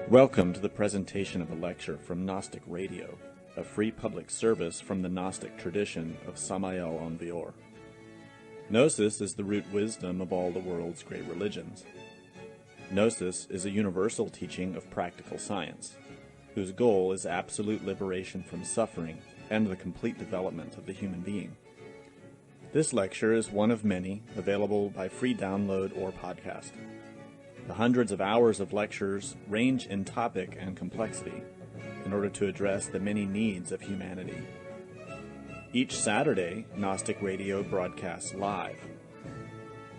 Welcome to the presentation of a lecture from Gnostic Radio, a free public service from the Gnostic tradition of Samael en Vior. Gnosis is the root wisdom of all the world's great religions. Gnosis is a universal teaching of practical science, whose goal is absolute liberation from suffering and the complete development of the human being. This lecture is one of many available by free download or podcast. The hundreds of hours of lectures range in topic and complexity in order to address the many needs of humanity. Each Saturday, Gnostic Radio broadcasts live.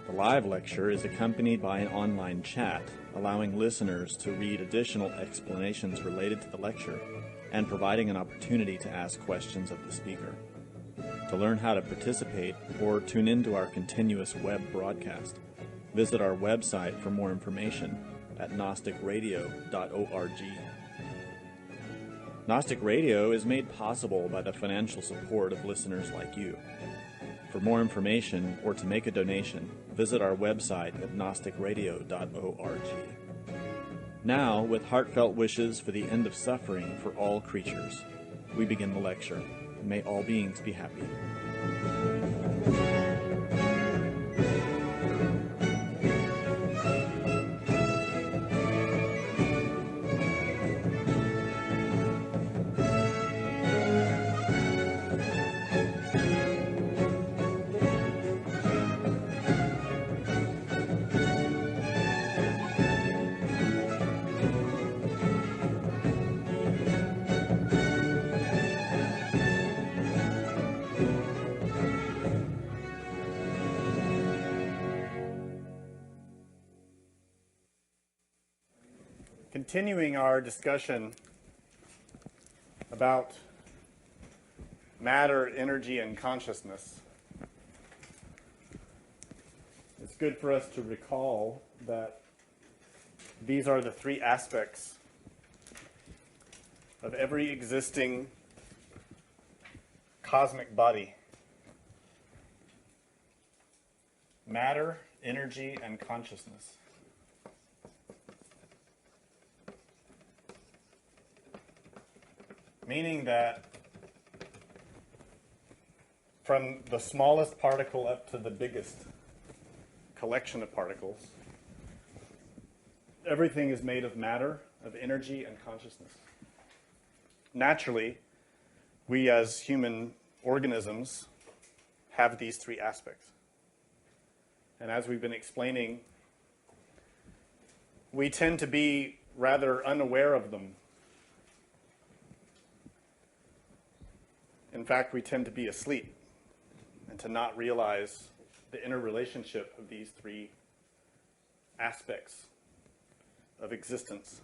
The live lecture is accompanied by an online chat, allowing listeners to read additional explanations related to the lecture and providing an opportunity to ask questions of the speaker. To learn how to participate or tune into our continuous web broadcast, visit our website for more information at gnosticradio.org. Gnostic Radio is made possible by the financial support of listeners like you. For more information or to make a donation, visit our website at gnosticradio.org. Now, with heartfelt wishes for the end of suffering for all creatures, we begin the lecture. May all beings be happy. Continuing our discussion about matter, energy, and consciousness, it's good for us to recall that these are the three aspects of every existing cosmic body: matter, energy, and consciousness. Meaning that from the smallest particle up to the biggest collection of particles, everything is made of matter, of energy, and consciousness. Naturally, we as human organisms have these three aspects. And as we've been explaining, we tend to be rather unaware of them. In fact, we tend to be asleep and to not realize the interrelationship of these three aspects of existence.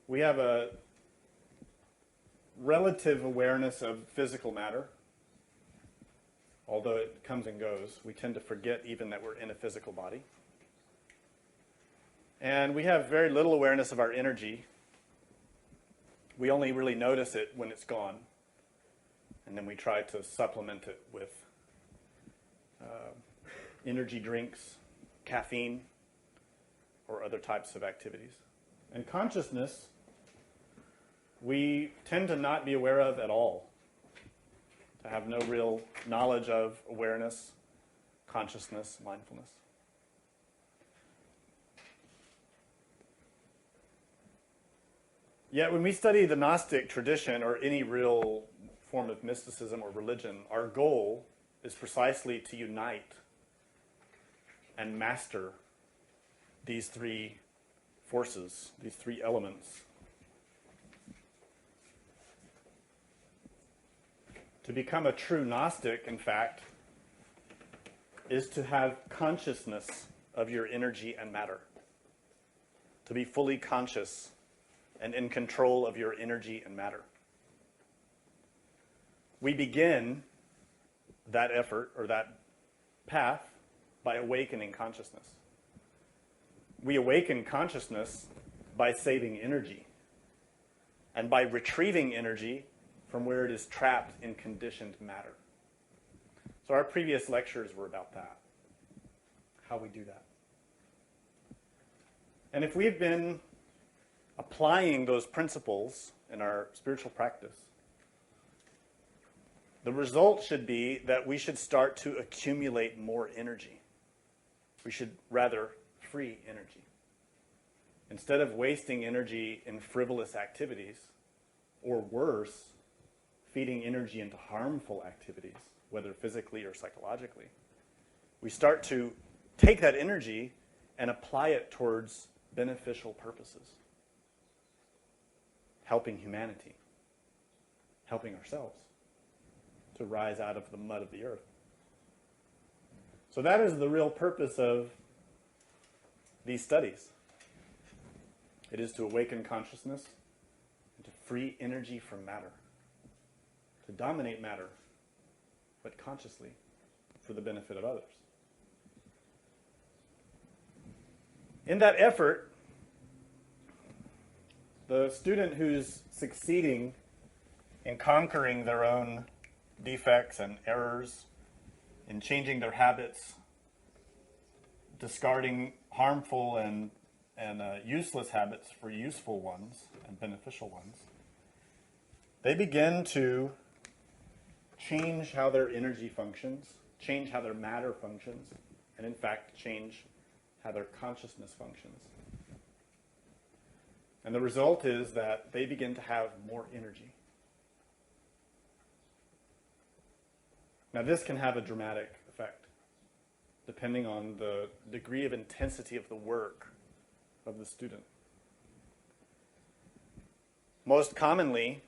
We have a relative awareness of physical matter. Although it comes and goes, we tend to forget even that we're in a physical body. And we have very little awareness of our energy. We only really notice it when it's gone. And then we try to supplement it with energy drinks, caffeine, or other types of activities. And consciousness, we tend to not be aware of at all, to have no real knowledge of awareness, consciousness, mindfulness. Yet when we study the Gnostic tradition or any real form of mysticism or religion, our goal is precisely to unite and master these three forces, these three elements. To become a true Gnostic, in fact, is to have consciousness of your energy and matter. To be fully conscious and in control of your energy and matter. We begin that effort or that path by awakening consciousness. We awaken consciousness by saving energy and by retrieving energy from where it is trapped in conditioned matter. So our previous lectures were about that, how we do that. And if we've been applying those principles in our spiritual practice, the result should be that we should start to accumulate more energy. We should rather free energy. Instead of wasting energy in frivolous activities, or worse, feeding energy into harmful activities, whether physically or psychologically, we start to take that energy and apply it towards beneficial purposes. Helping humanity, helping ourselves to rise out of the mud of the earth. So that is the real purpose of these studies. It is to awaken consciousness and to free energy from matter, to dominate matter, but consciously for the benefit of others. In that effort, the student who's succeeding in conquering their own defects and errors, in changing their habits, discarding harmful and useless habits for useful ones and beneficial ones, they begin to change how their energy functions, change how their matter functions, and in fact change how their consciousness functions. And the result is that they begin to have more energy. Now this can have a dramatic effect, depending on the degree of intensity of the work of the student. Most commonly,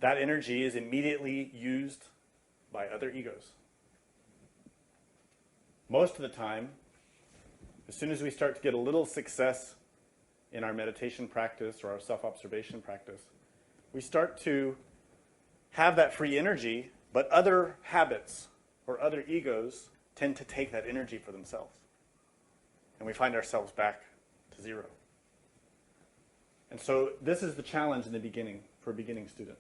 that energy is immediately used by other egos. Most of the time, as soon as we start to get a little success in our meditation practice or our self-observation practice, we start to have that free energy, but other habits or other egos tend to take that energy for themselves. And we find ourselves back to zero. And so this is the challenge in the beginning for a beginning student.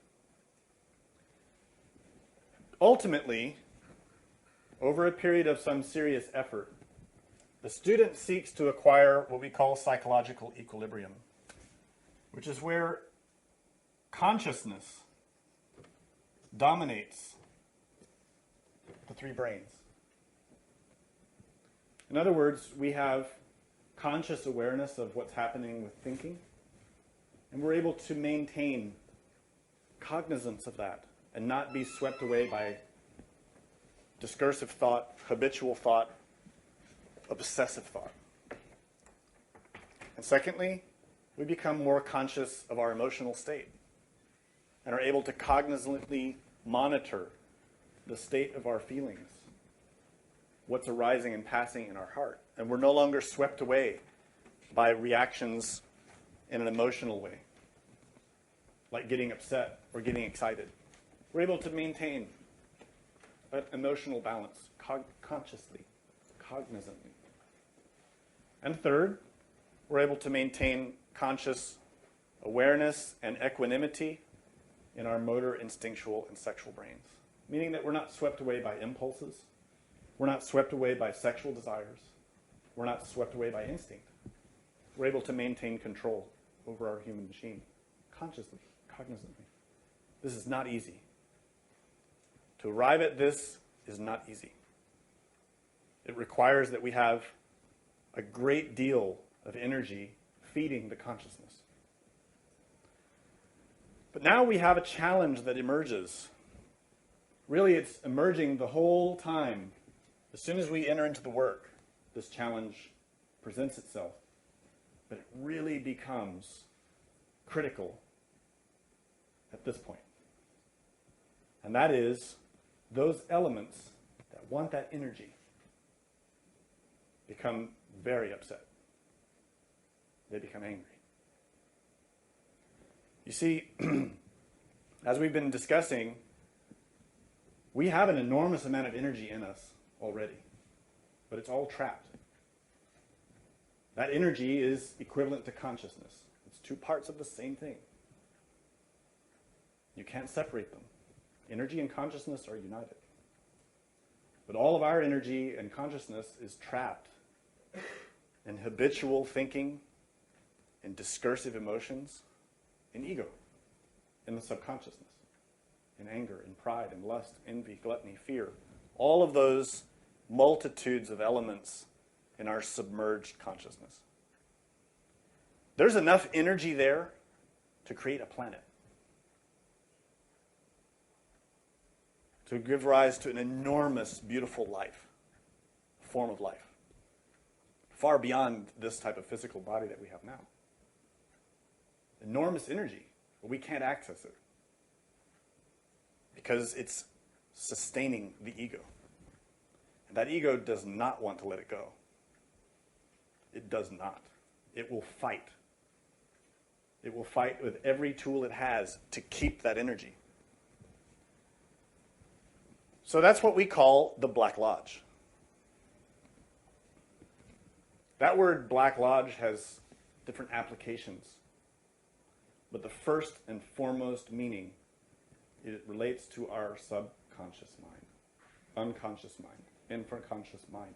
Ultimately, over a period of some serious effort, the student seeks to acquire what we call psychological equilibrium, which is where consciousness dominates the three brains. In other words, we have conscious awareness of what's happening with thinking, and we're able to maintain cognizance of that and not be swept away by discursive thought, habitual thought, obsessive thought. And secondly, we become more conscious of our emotional state and are able to cognizantly monitor the state of our feelings, what's arising and passing in our heart. And we're no longer swept away by reactions in an emotional way, like getting upset or getting excited. We're able to maintain an emotional balance consciously, cognizantly. And third, we're able to maintain conscious awareness and equanimity in our motor, instinctual, and sexual brains, meaning that we're not swept away by impulses, we're not swept away by sexual desires, we're not swept away by instinct. We're able to maintain control over our human machine, consciously, cognizantly. This is not easy. To arrive at this is not easy. It requires that we have a great deal of energy feeding the consciousness. But now we have a challenge that emerges. Really, it's emerging the whole time. As soon as we enter into the work, this challenge presents itself. But it really becomes critical at this point. And that is those elements that want that energy become very upset. They become angry. You see, as we've been discussing, we have an enormous amount of energy in us already, but it's all trapped. That energy is equivalent to consciousness. It's two parts of the same thing. You can't separate them. Energy and consciousness are united. But all of our energy and consciousness is trapped in habitual thinking in discursive emotions, in ego, in the subconsciousness, in anger, in pride, in lust, envy, gluttony, fear. All of those multitudes of elements in our submerged consciousness. There's enough energy there to create a planet, to give rise to an enormous, beautiful life, form of life, far beyond this type of physical body that we have now. Enormous energy, but we can't access it because it's sustaining the ego. And that ego does not want to let it go. It does not. It will fight. It will fight with every tool it has to keep that energy. So that's what we call the Black Lodge. That word Black Lodge has different applications. But the first and foremost meaning, it relates to our subconscious mind, unconscious mind, infraconscious mind.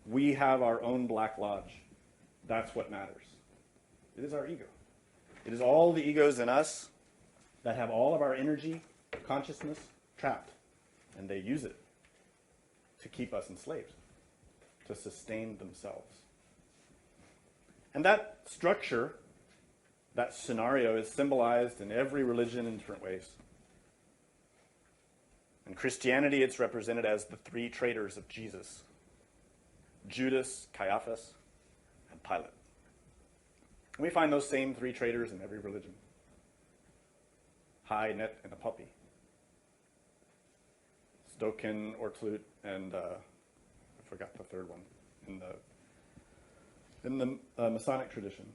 We have our own Black Lodge. That's what matters. It is our ego. It is all the egos in us that have all of our energy, consciousness trapped. And they use it to keep us enslaved, to sustain themselves. And that structure, that scenario, is symbolized in every religion in different ways. In Christianity, it's represented as the three traitors of Jesus: Judas, Caiaphas, and Pilate. And we find those same three traitors in every religion: High, Net, and a puppy. Stokin, Ortlut, and I forgot the third one in the Masonic tradition.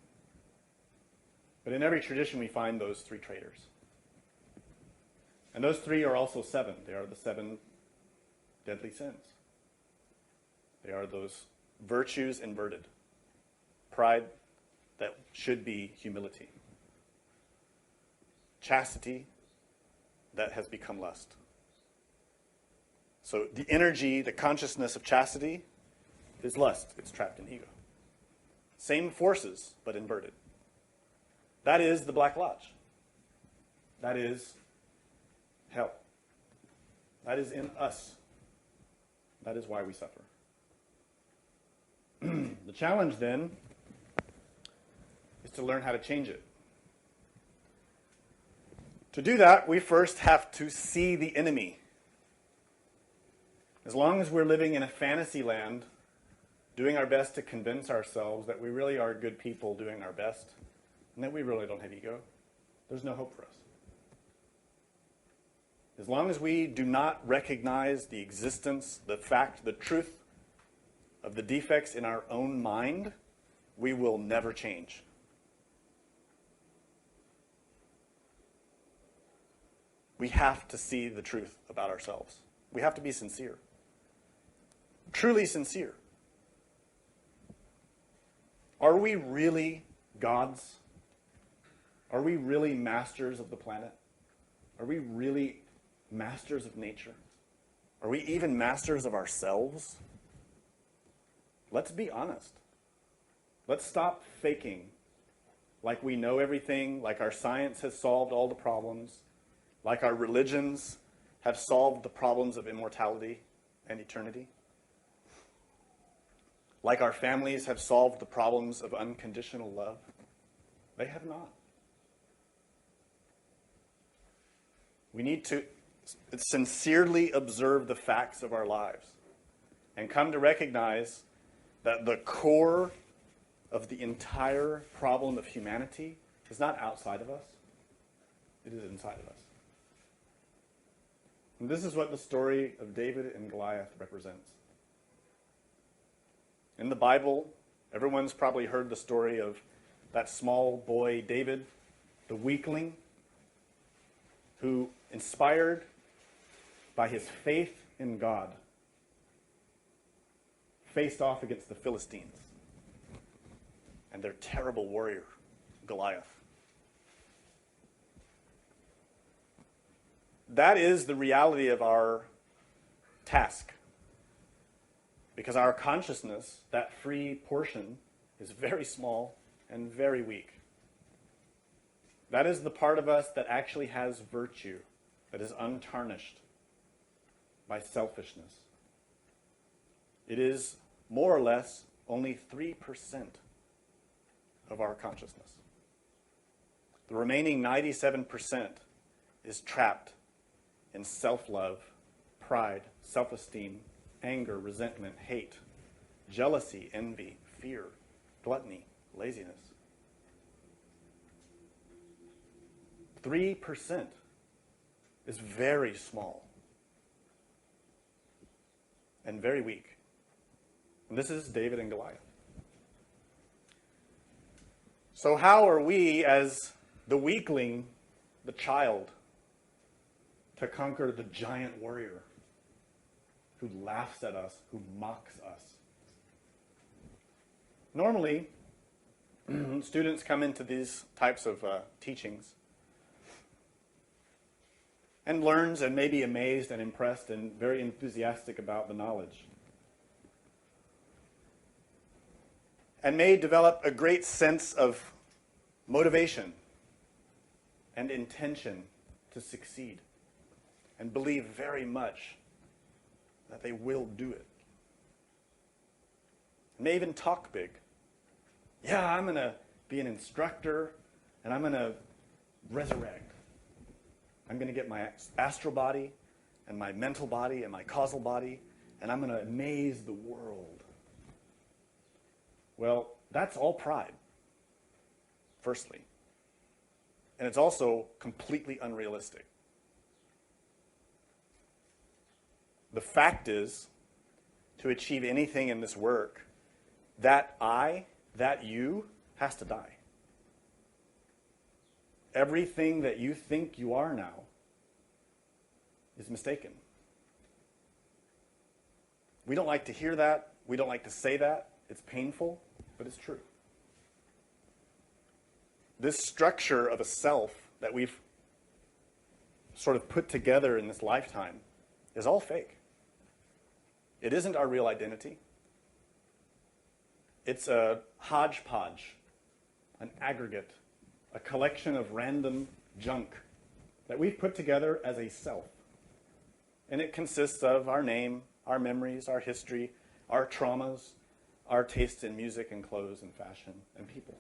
But in every tradition, we find those three traitors. And those three are also seven. They are the seven deadly sins. They are those virtues inverted. Pride that should be humility. Chastity that has become lust. So the energy, the consciousness of chastity is lust. It's trapped in ego. Same forces, but inverted. That is the Black Lodge. That is hell. That is in us. That is why we suffer. The challenge then is to learn how to change it. To do that, we first have to see the enemy. As long as we're living in a fantasy land, doing our best to convince ourselves that we really are good people doing our best, and that we really don't have ego, there's no hope for us. As long as we do not recognize the existence, the fact, the truth of the defects in our own mind, we will never change. We have to see the truth about ourselves. We have to be sincere. Truly sincere. Are we really gods? Are we really masters of the planet? Are we really masters of nature? Are we even masters of ourselves? Let's be honest. Let's stop faking like we know everything, like our science has solved all the problems, like our religions have solved the problems of immortality and eternity, like our families have solved the problems of unconditional love. They have not. We need to sincerely observe the facts of our lives and come to recognize that the core of the entire problem of humanity is not outside of us. It is inside of us. And this is what the story of David and Goliath represents. In the Bible, everyone's probably heard the story of that small boy David, the weakling, who, inspired by his faith in God, faced off against the Philistines and their terrible warrior, Goliath. That is the reality of our task. Because our consciousness, that free portion, is very small and very weak. That is the part of us that actually has virtue, that is untarnished by selfishness. It is more or less only 3% of our consciousness. The remaining 97% is trapped in self-love, pride, self-esteem, anger, resentment, hate, jealousy, envy, fear, gluttony, laziness. 3% is very small and very weak. And this is David and Goliath. So how are we, as the weakling, the child, to conquer the giant warrior who laughs at us, who mocks us? Normally, students come into these types of teachings and learns and may be amazed and impressed and very enthusiastic about the knowledge. And may develop a great sense of motivation and intention to succeed, and believe very much that they will do it. May even talk big. Yeah, I'm going to be an instructor, and I'm going to resurrect. I'm going to get my astral body and my mental body and my causal body, and I'm going to amaze the world. Well, that's all pride, firstly. And it's also completely unrealistic. The fact is, to achieve anything in this work, that I, that you, has to die. Everything that you think you are now is mistaken. We don't like to hear that. We don't like to say that. It's painful, but it's true. This structure of a self that we've sort of put together in this lifetime is all fake. It isn't our real identity. It's a hodgepodge, an aggregate, a collection of random junk that we've put together as a self. And it consists of our name, our memories, our history, our traumas, our tastes in music and clothes and fashion and people.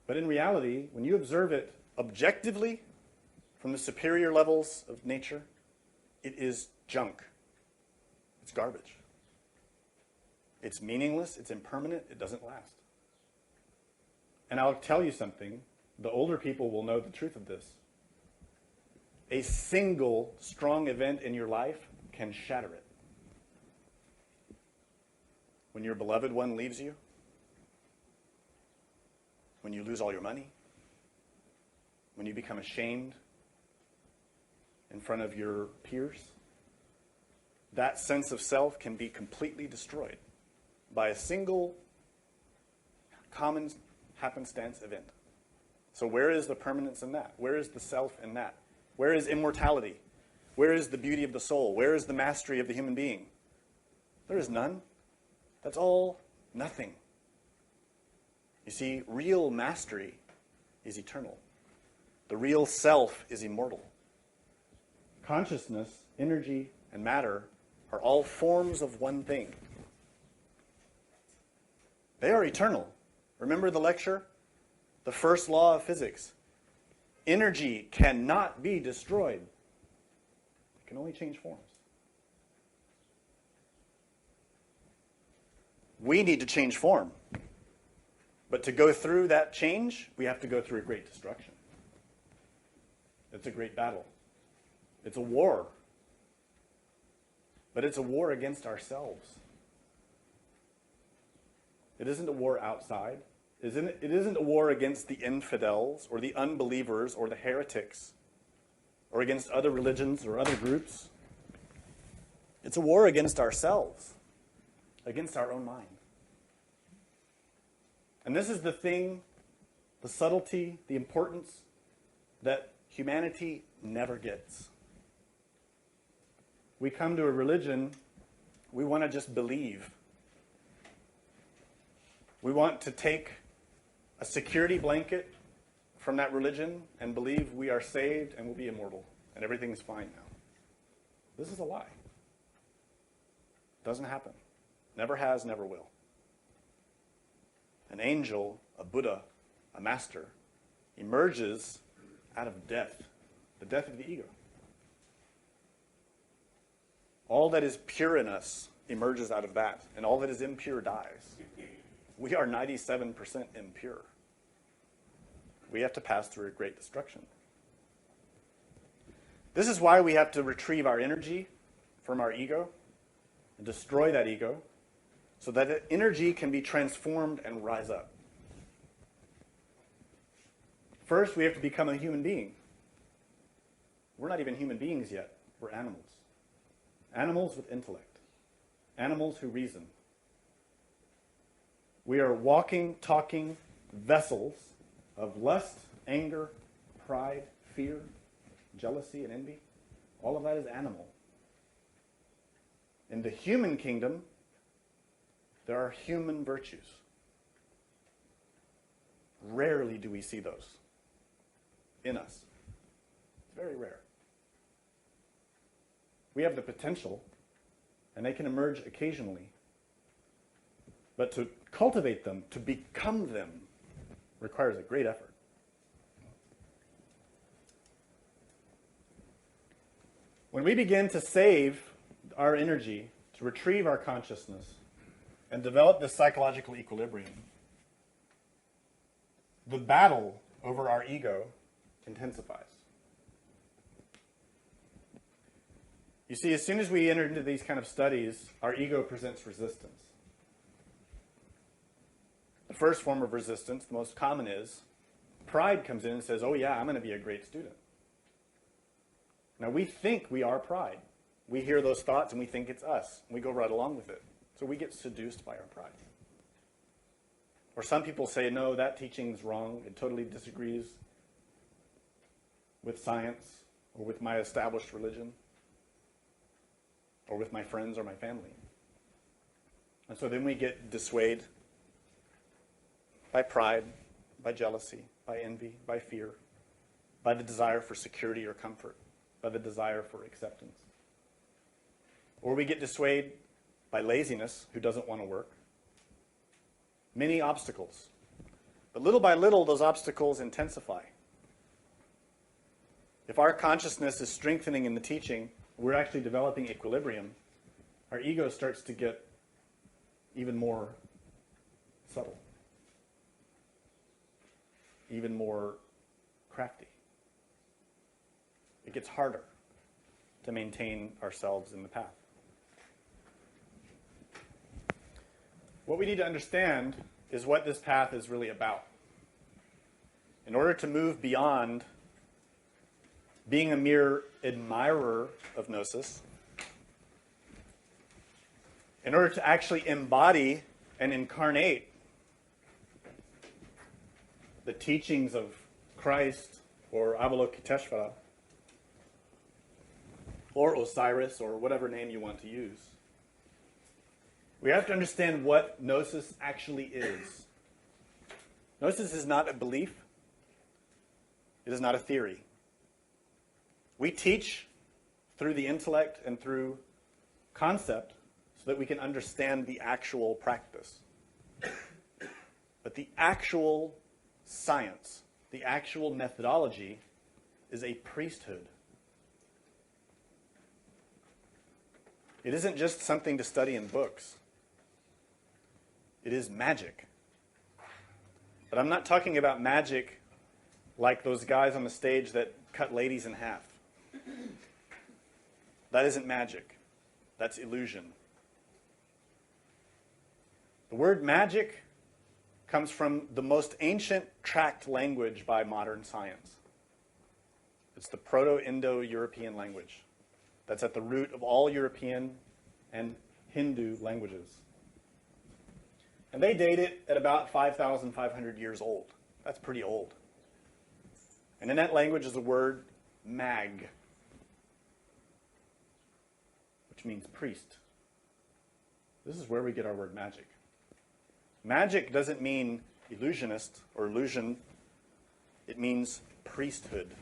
But in reality, when you observe it objectively from the superior levels of nature, it is junk. It's garbage. It's meaningless, it's impermanent, it doesn't last. And I'll tell you something, the older people will know the truth of this. A single strong event in your life can shatter it. When your beloved one leaves you, when you lose all your money, when you become ashamed in front of your peers, that sense of self can be completely destroyed by a single common happenstance event. So where is the permanence in that? Where is the self in that? Where is immortality? Where is the beauty of the soul? Where is the mastery of the human being? There is none. That's all nothing. You see, real mastery is eternal. The real self is immortal. Consciousness, energy, and matter are all forms of one thing. They are eternal. Remember the lecture? The first law of physics. Energy cannot be destroyed. It can only change forms. We need to change form. But to go through that change, we have to go through a great destruction. It's a great battle. It's a war. But it's a war against ourselves. It isn't a war outside. It isn't a war against the infidels or the unbelievers or the heretics or against other religions or other groups. It's a war against ourselves, against our own mind. And this is the thing, the subtlety, the importance that humanity never gets. We come to a religion, we want to just believe. We want to take a security blanket from that religion and believe we are saved and will be immortal and everything's fine now. This is a lie. Doesn't happen. Never has, never will. An angel, a Buddha, a master, emerges out of death, the death of the ego. All that is pure in us emerges out of that, and all that is impure dies. We are 97% impure. We have to pass through a great destruction. This is why we have to retrieve our energy from our ego and destroy that ego so that the energy can be transformed and rise up. First, we have to become a human being. We're not even human beings yet. We're animals. Animals with intellect. Animals who reason. We are walking, talking vessels of lust, anger, pride, fear, jealousy, and envy. All of that is animal. In the human kingdom, there are human virtues. Rarely do we see those in us. It's very rare. We have the potential, and they can emerge occasionally. But to cultivate them, to become them, requires a great effort. When we begin to save our energy, to retrieve our consciousness, and develop this psychological equilibrium, the battle over our ego intensifies. You see, as soon as we enter into these kind of studies, our ego presents resistance. The first form of resistance, the most common, is pride comes in and says, oh yeah, I'm going to be a great student. Now we think we are pride. We hear those thoughts and we think it's us. And we go right along with it. So we get seduced by our pride. Or some people say, no, that teaching's wrong. It totally disagrees with science or with my established religion or with my friends or my family. And so then we get dissuaded by pride, by jealousy, by envy, by fear, by the desire for security or comfort, by the desire for acceptance. Or we get dissuaded by laziness, who doesn't want to work. Many obstacles. But little by little, those obstacles intensify. If our consciousness is strengthening in the teaching, we're actually developing equilibrium, our ego starts to get even more subtle, even more crafty. It gets harder to maintain ourselves in the path. What we need to understand is what this path is really about. In order to move beyond being a mere admirer of Gnosis, in order to actually embody and incarnate the teachings of Christ or Avalokiteshvara or Osiris or whatever name you want to use, we have to understand what Gnosis actually is. Gnosis is not a belief. It is not a theory. We teach through the intellect and through concept so that we can understand the actual practice. But the actual science, the actual methodology, is a priesthood. It isn't just something to study in books. It is magic. But I'm not talking about magic like those guys on the stage that cut ladies in half. That isn't magic. That's illusion. The word magic comes from the most ancient tract language by modern science. It's the Proto-Indo-European language. That's at the root of all European and Hindu languages. And they date it at about 5,500 years old. That's pretty old. And in that language is the word mag, which means priest. This is where we get our word magic. Magic doesn't mean illusionist or illusion. It means priesthood.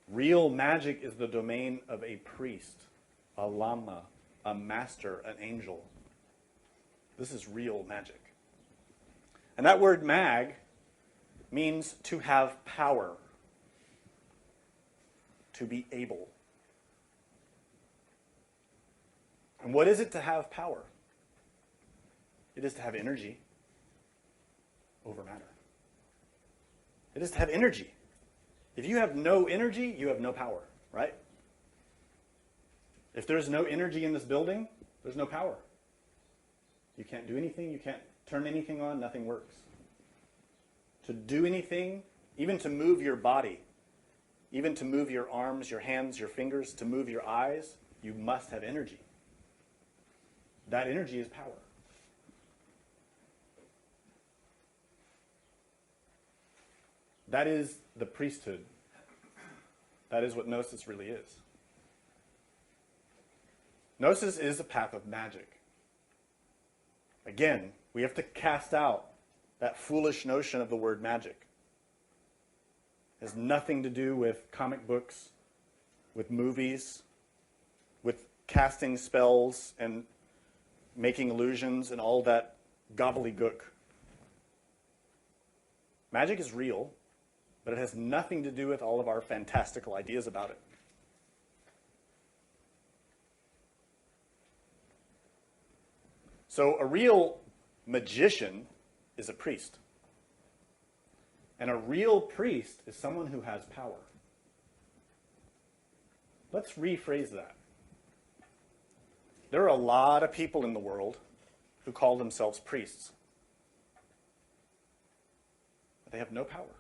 Real magic is the domain of a priest, a lama, a master, an angel. This is real magic. And that word mag means to have power, to be able. And what is it to have power? It is to have energy over matter. It is to have energy. If you have no energy, you have no power, right? If there's no energy in this building, there's no power. You can't do anything, you can't turn anything on, nothing works. To do anything, even to move your body, even to move your arms, your hands, your fingers, to move your eyes, you must have energy. That energy is power. That is the priesthood. That is what Gnosis really is. Gnosis is a path of magic. Again, we have to cast out that foolish notion of the word magic. It has nothing to do with comic books, with movies, with casting spells and making illusions and all that gobbledygook. Magic is real, but it has nothing to do with all of our fantastical ideas about it. So a real magician is a priest. And a real priest is someone who has power. Let's rephrase that. There are a lot of people in the world who call themselves priests. But they have no power.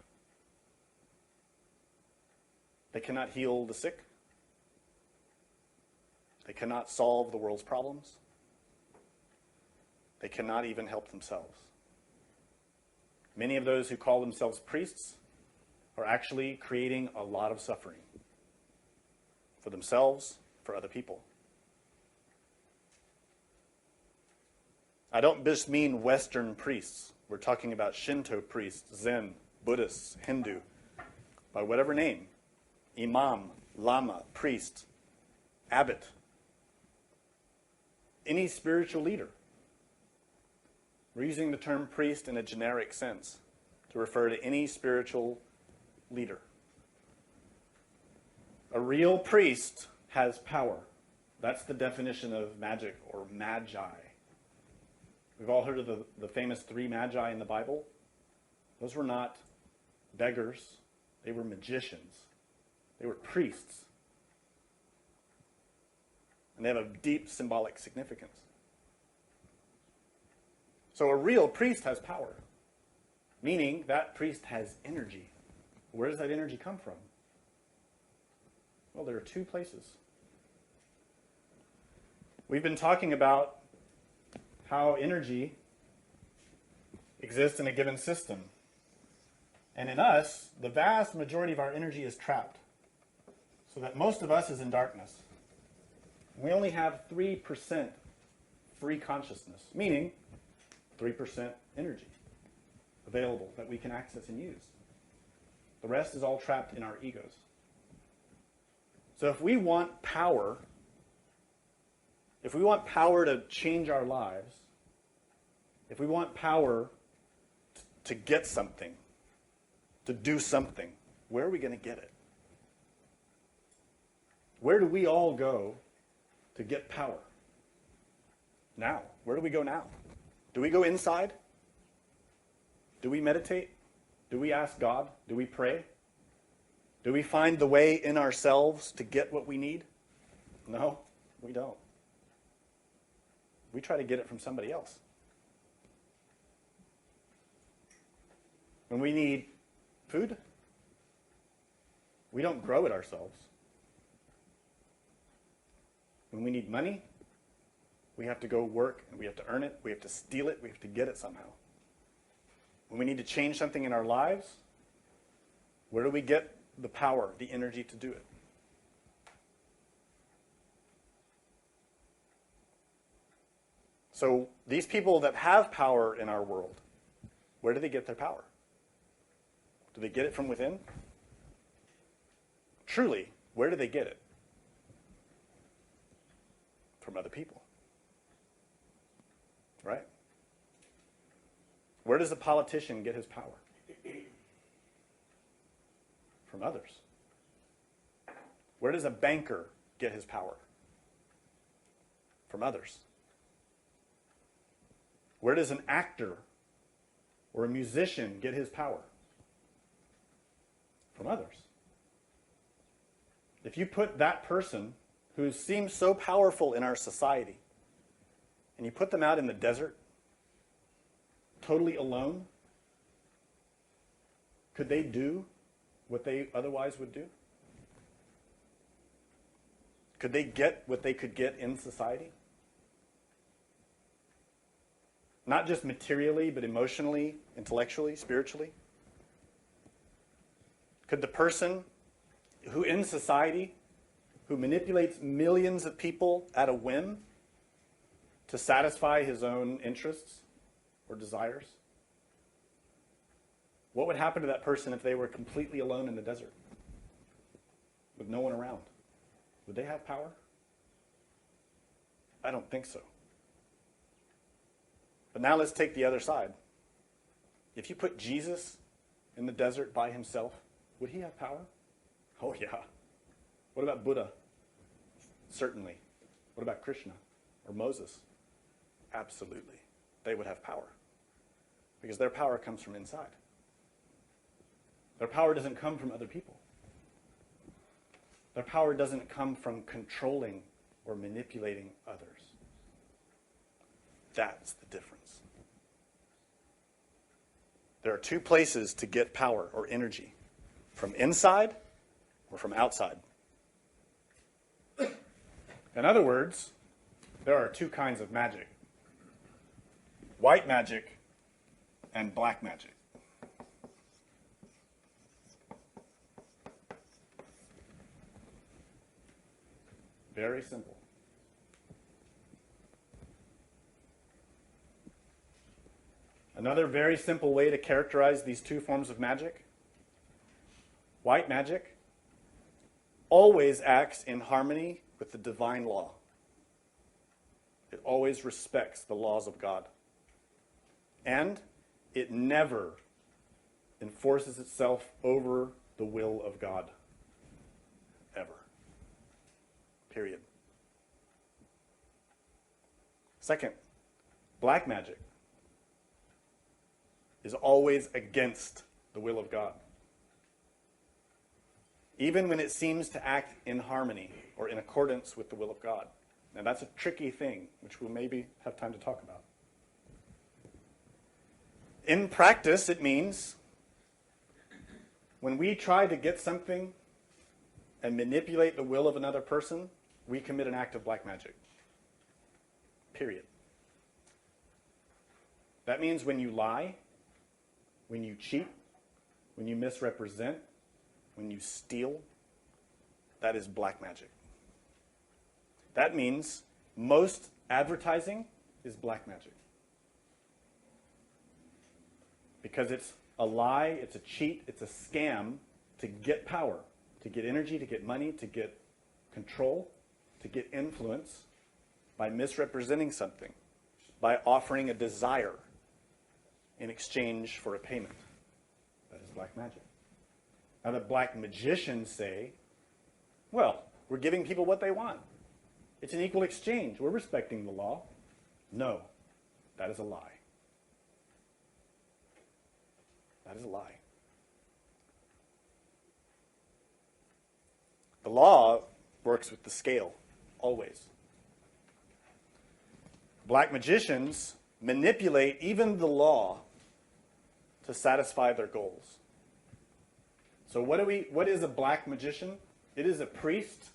They cannot heal the sick. They cannot solve the world's problems. They cannot even help themselves. Many of those who call themselves priests are actually creating a lot of suffering for themselves, for other people. I don't just mean Western priests. We're talking about Shinto priests, Zen, Buddhists, Hindu, by whatever name. Imam, lama, priest, abbot, any spiritual leader. We're using the term priest in a generic sense to refer to any spiritual leader. A real priest has power. That's the definition of magic or magi. We've all heard of the famous 3 magi in the Bible. Those were not beggars. They were magicians. They were priests. And they have a deep symbolic significance. So a real priest has power, meaning that priest has energy. Where does that energy come from? Well, there are 2 places. We've been talking about how energy exists in a given system. And in us, the vast majority of our energy is trapped, so that most of us is in darkness. We only have 3% free consciousness, meaning 3% energy available that we can access and use. The rest is all trapped in our egos. So if we want power, to change our lives, if we want power to get something, to do something, where are we going to get it? Where do we all go to get power? Now. Where do we go now? Do we go inside? Do we meditate? Do we ask God? Do we pray? Do we find the way in ourselves to get what we need? No, we don't. We try to get it from somebody else. When we need food, we don't grow it ourselves. When we need money, we have to go work and we have to earn it, we have to steal it, we have to get it somehow. When we need to change something in our lives, where do we get the power, the energy to do it? So these people that have power in our world, where do they get their power? Do they get it from within? Truly, where do they get it? From other people. Right? Where does a politician get his power? From others. Where does a banker get his power? From others. Where does an actor or a musician get his power? From others. If you put that person who seems so powerful in our society and you put them out in the desert, totally alone, could they do what they otherwise would do? Could they get what they could get in society? Not just materially, but emotionally, intellectually, spiritually? Could the person who in society, who manipulates millions of people at a whim to satisfy his own interests or desires, what would happen to that person if they were completely alone in the desert with no one around? Would they have power? I don't think so. But now let's take the other side. If you put Jesus in the desert by himself, would he have power? Oh, yeah. What about Buddha? Certainly. What about Krishna or Moses? Absolutely. They would have power. Because their power comes from inside. Their power doesn't come from other people. Their power doesn't come from controlling or manipulating others. That's the difference. There are two places to get power or energy. From inside or from outside. In other words, there are two kinds of magic. White magic and black magic. Very simple. Another very simple way to characterize these two forms of magic. White magic always acts in harmony with the divine law. It always respects the laws of God. And it never enforces itself over the will of God. Ever. Period. Second, black magic is always against the will of God. Even when it seems to act in harmony or in accordance with the will of God. Now that's a tricky thing, which we'll maybe have time to talk about. In practice, it means when we try to get something and manipulate the will of another person, we commit an act of black magic. Period. That means when you lie, when you cheat, when you misrepresent, when you steal, that is black magic. That means most advertising is black magic. Because it's a lie, it's a cheat, it's a scam to get power, to get energy, to get money, to get control, to get influence by misrepresenting something, by offering a desire in exchange for a payment. That is black magic. Now the black magicians say, well, we're giving people what they want. It's an equal exchange. We're respecting the law. No, that is a lie. That is a lie. The law works with the scale, always. Black magicians manipulate even the law to satisfy their goals. So what is a black magician? It is a priest,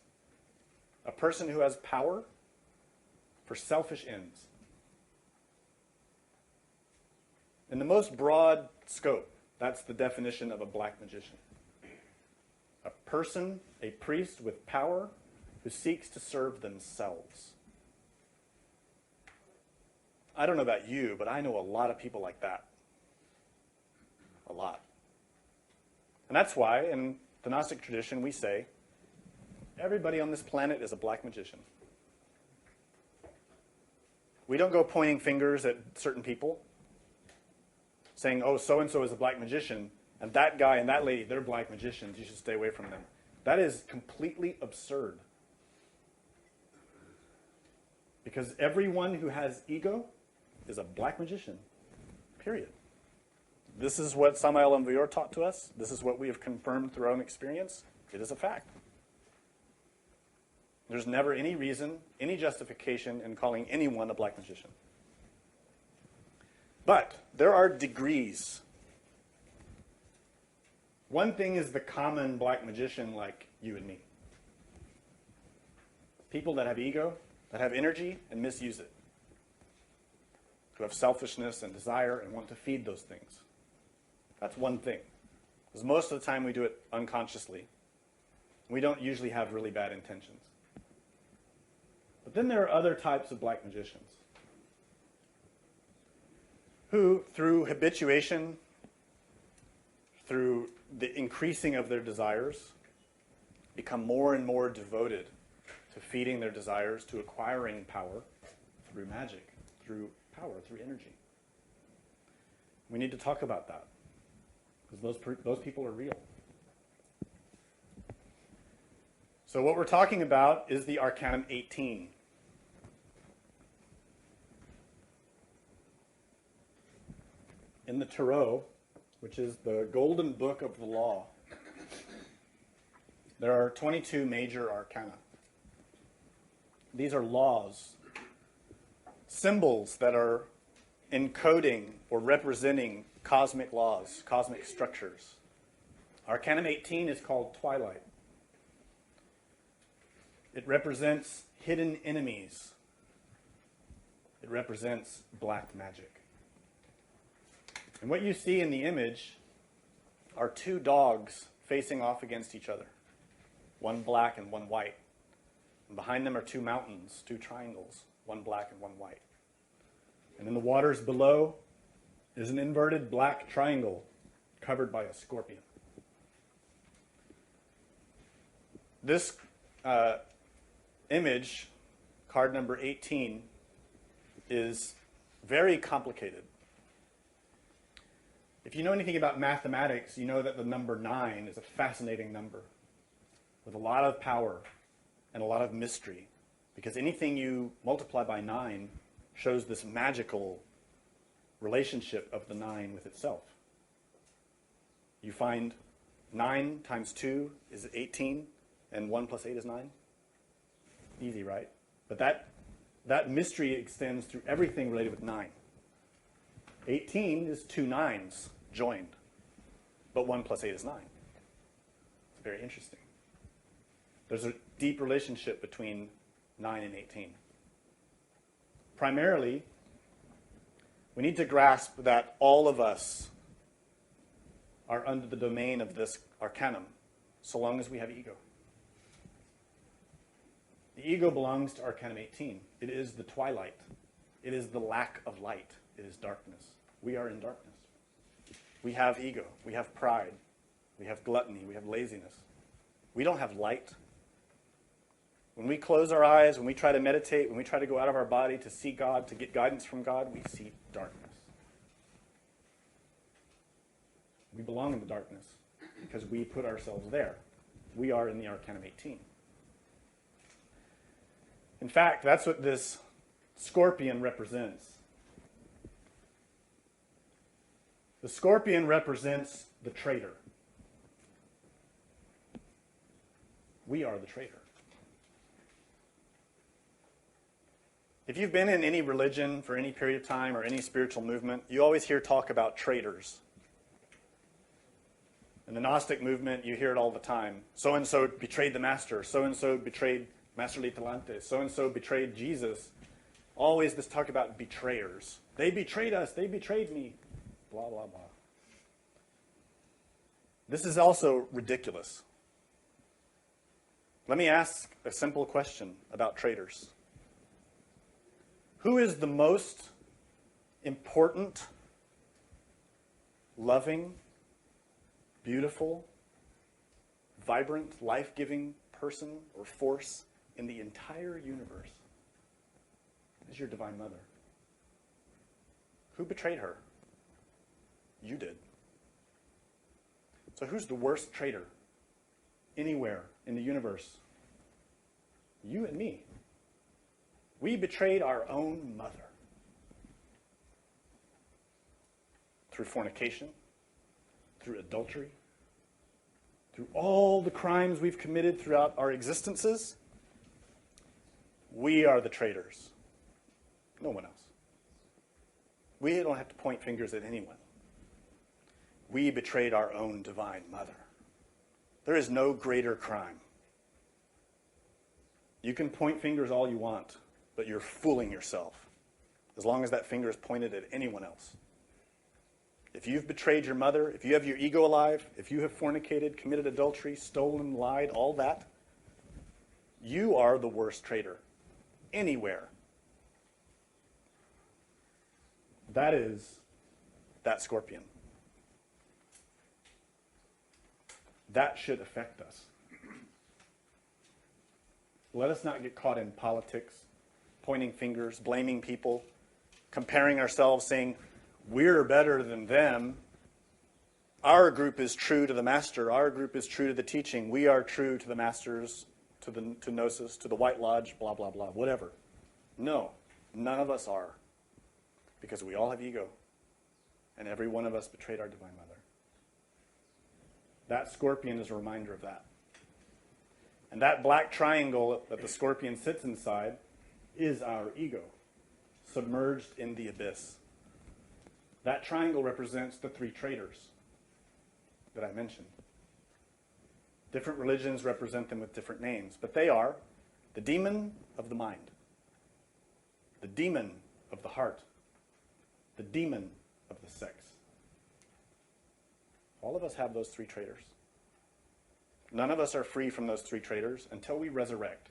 a person who has power for selfish ends. In the most broad scope, that's the definition of a black magician. A person, a priest with power who seeks to serve themselves. I don't know about you, but I know a lot of people like that. A lot. And that's why in the Gnostic tradition we say, everybody on this planet is a black magician. We don't go pointing fingers at certain people, saying, oh, so-and-so is a black magician, and that guy and that lady, they're black magicians. You should stay away from them. That is completely absurd. Because everyone who has ego is a black magician, period. This is what Samael and Vior taught to us. This is what we have confirmed through our own experience. It is a fact. There's never any reason, any justification in calling anyone a black magician. But there are degrees. One thing is the common black magician like you and me. People that have ego, that have energy and misuse it. Who have selfishness and desire and want to feed those things. That's one thing. Because most of the time we do it unconsciously. We don't usually have really bad intentions. But then there are other types of black magicians who, through habituation, through the increasing of their desires, become more and more devoted to feeding their desires, to acquiring power through magic, through power, through energy. We need to talk about that, because those people are real. So what we're talking about is the Arcanum 18. In the Tarot, which is the golden book of the law, there are 22 major arcana. These are laws, symbols that are encoding or representing cosmic laws, cosmic structures. Arcanum 18 is called Twilight. It represents hidden enemies. It represents black magic. And what you see in the image are two dogs facing off against each other, one black and one white. And behind them are two mountains, two triangles, one black and one white. And in the waters below is an inverted black triangle covered by a scorpion. This image, card number 18, is very complicated. If you know anything about mathematics, you know that the number 9 is a fascinating number with a lot of power and a lot of mystery, because anything you multiply by 9 shows this magical relationship of the 9 with itself. You find 9 times 2 is 18, and 1 plus 8 is 9. Easy, right? But that mystery extends through everything related with 9. 18 is two 9s joined, but 1 plus 8 is 9. It's very interesting. There's a deep relationship between 9 and 18. Primarily, we need to grasp that all of us are under the domain of this arcanum, so long as we have ego. The ego belongs to Arcanum 18. It is the twilight. It is the lack of light. It is darkness. We are in darkness. We have ego. We have pride. We have gluttony. We have laziness. We don't have light. When we close our eyes, when we try to meditate, when we try to go out of our body to see God, to get guidance from God, we see darkness. We belong in the darkness because we put ourselves there. We are in the Arcanum 18. In fact, that's what this scorpion represents. The scorpion represents the traitor. We are the traitor. If you've been in any religion for any period of time or any spiritual movement, you always hear talk about traitors. In the Gnostic movement, you hear it all the time. So-and-so betrayed the master. So-and-so betrayed Master Litalante. So-and-so betrayed Jesus. Always this talk about betrayers. They betrayed us. They betrayed me. Blah, blah, blah. This is also ridiculous. Let me ask a simple question about traitors. Who is the most important, loving, beautiful, vibrant, life-giving person or force in the entire universe is your Divine Mother. Who betrayed her? You did. So who's the worst traitor anywhere in the universe? You and me. We betrayed our own mother. Through fornication, through adultery, through all the crimes we've committed throughout our existences, we are the traitors. No one else. We don't have to point fingers at anyone. We betrayed our own Divine Mother. There is no greater crime. You can point fingers all you want, but you're fooling yourself as long as that finger is pointed at anyone else. If you've betrayed your mother, if you have your ego alive, if you have fornicated, committed adultery, stolen, lied, all that, you are the worst traitor anywhere. That is that scorpion. That should affect us. Let us not get caught in politics, pointing fingers, blaming people, comparing ourselves, saying, we're better than them. Our group is true to the master. Our group is true to the teaching. We are true to the masters, to Gnosis, to the White Lodge, blah, blah, blah, whatever. No, none of us are. Because we all have ego. And every one of us betrayed our Divine Mother. That scorpion is a reminder of that. And that black triangle that the scorpion sits inside is our ego, submerged in the abyss. That triangle represents the three traitors that I mentioned. Different religions represent them with different names, but they are the demon of the mind, the demon of the heart, the demon of the sex. All of us have those three traitors. None of us are free from those three traitors until we resurrect.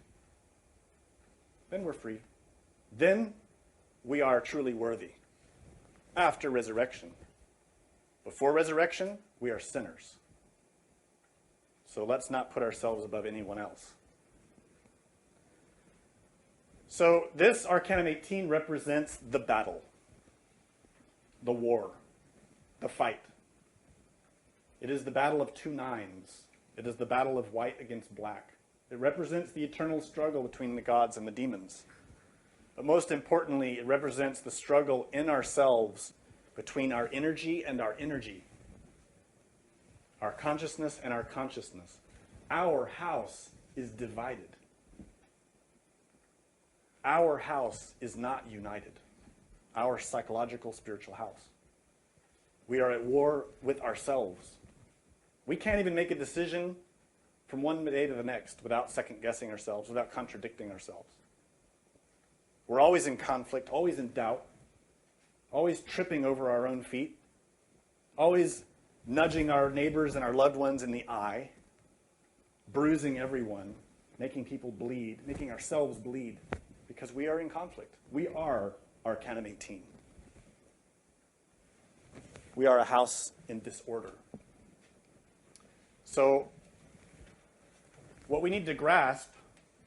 Then we're free. Then we are truly worthy. After resurrection. Before resurrection, we are sinners. So let's not put ourselves above anyone else. So this Arcanum 18 represents the battle, the war, the fight. It is the battle of two nines. It is the battle of white against black. It represents the eternal struggle between the gods and the demons. But most importantly, it represents the struggle in ourselves between our energy and our energy. Our consciousness and our consciousness. Our house is divided. Our house is not united. Our psychological, spiritual house. We are at war with ourselves. We can't even make a decision from one day to the next without second-guessing ourselves, without contradicting ourselves. We're always in conflict, always in doubt, always tripping over our own feet, always nudging our neighbors and our loved ones in the eye, bruising everyone, making people bleed, making ourselves bleed, because we are in conflict. We are Arcanum 18. We are a house in disorder. So, what we need to grasp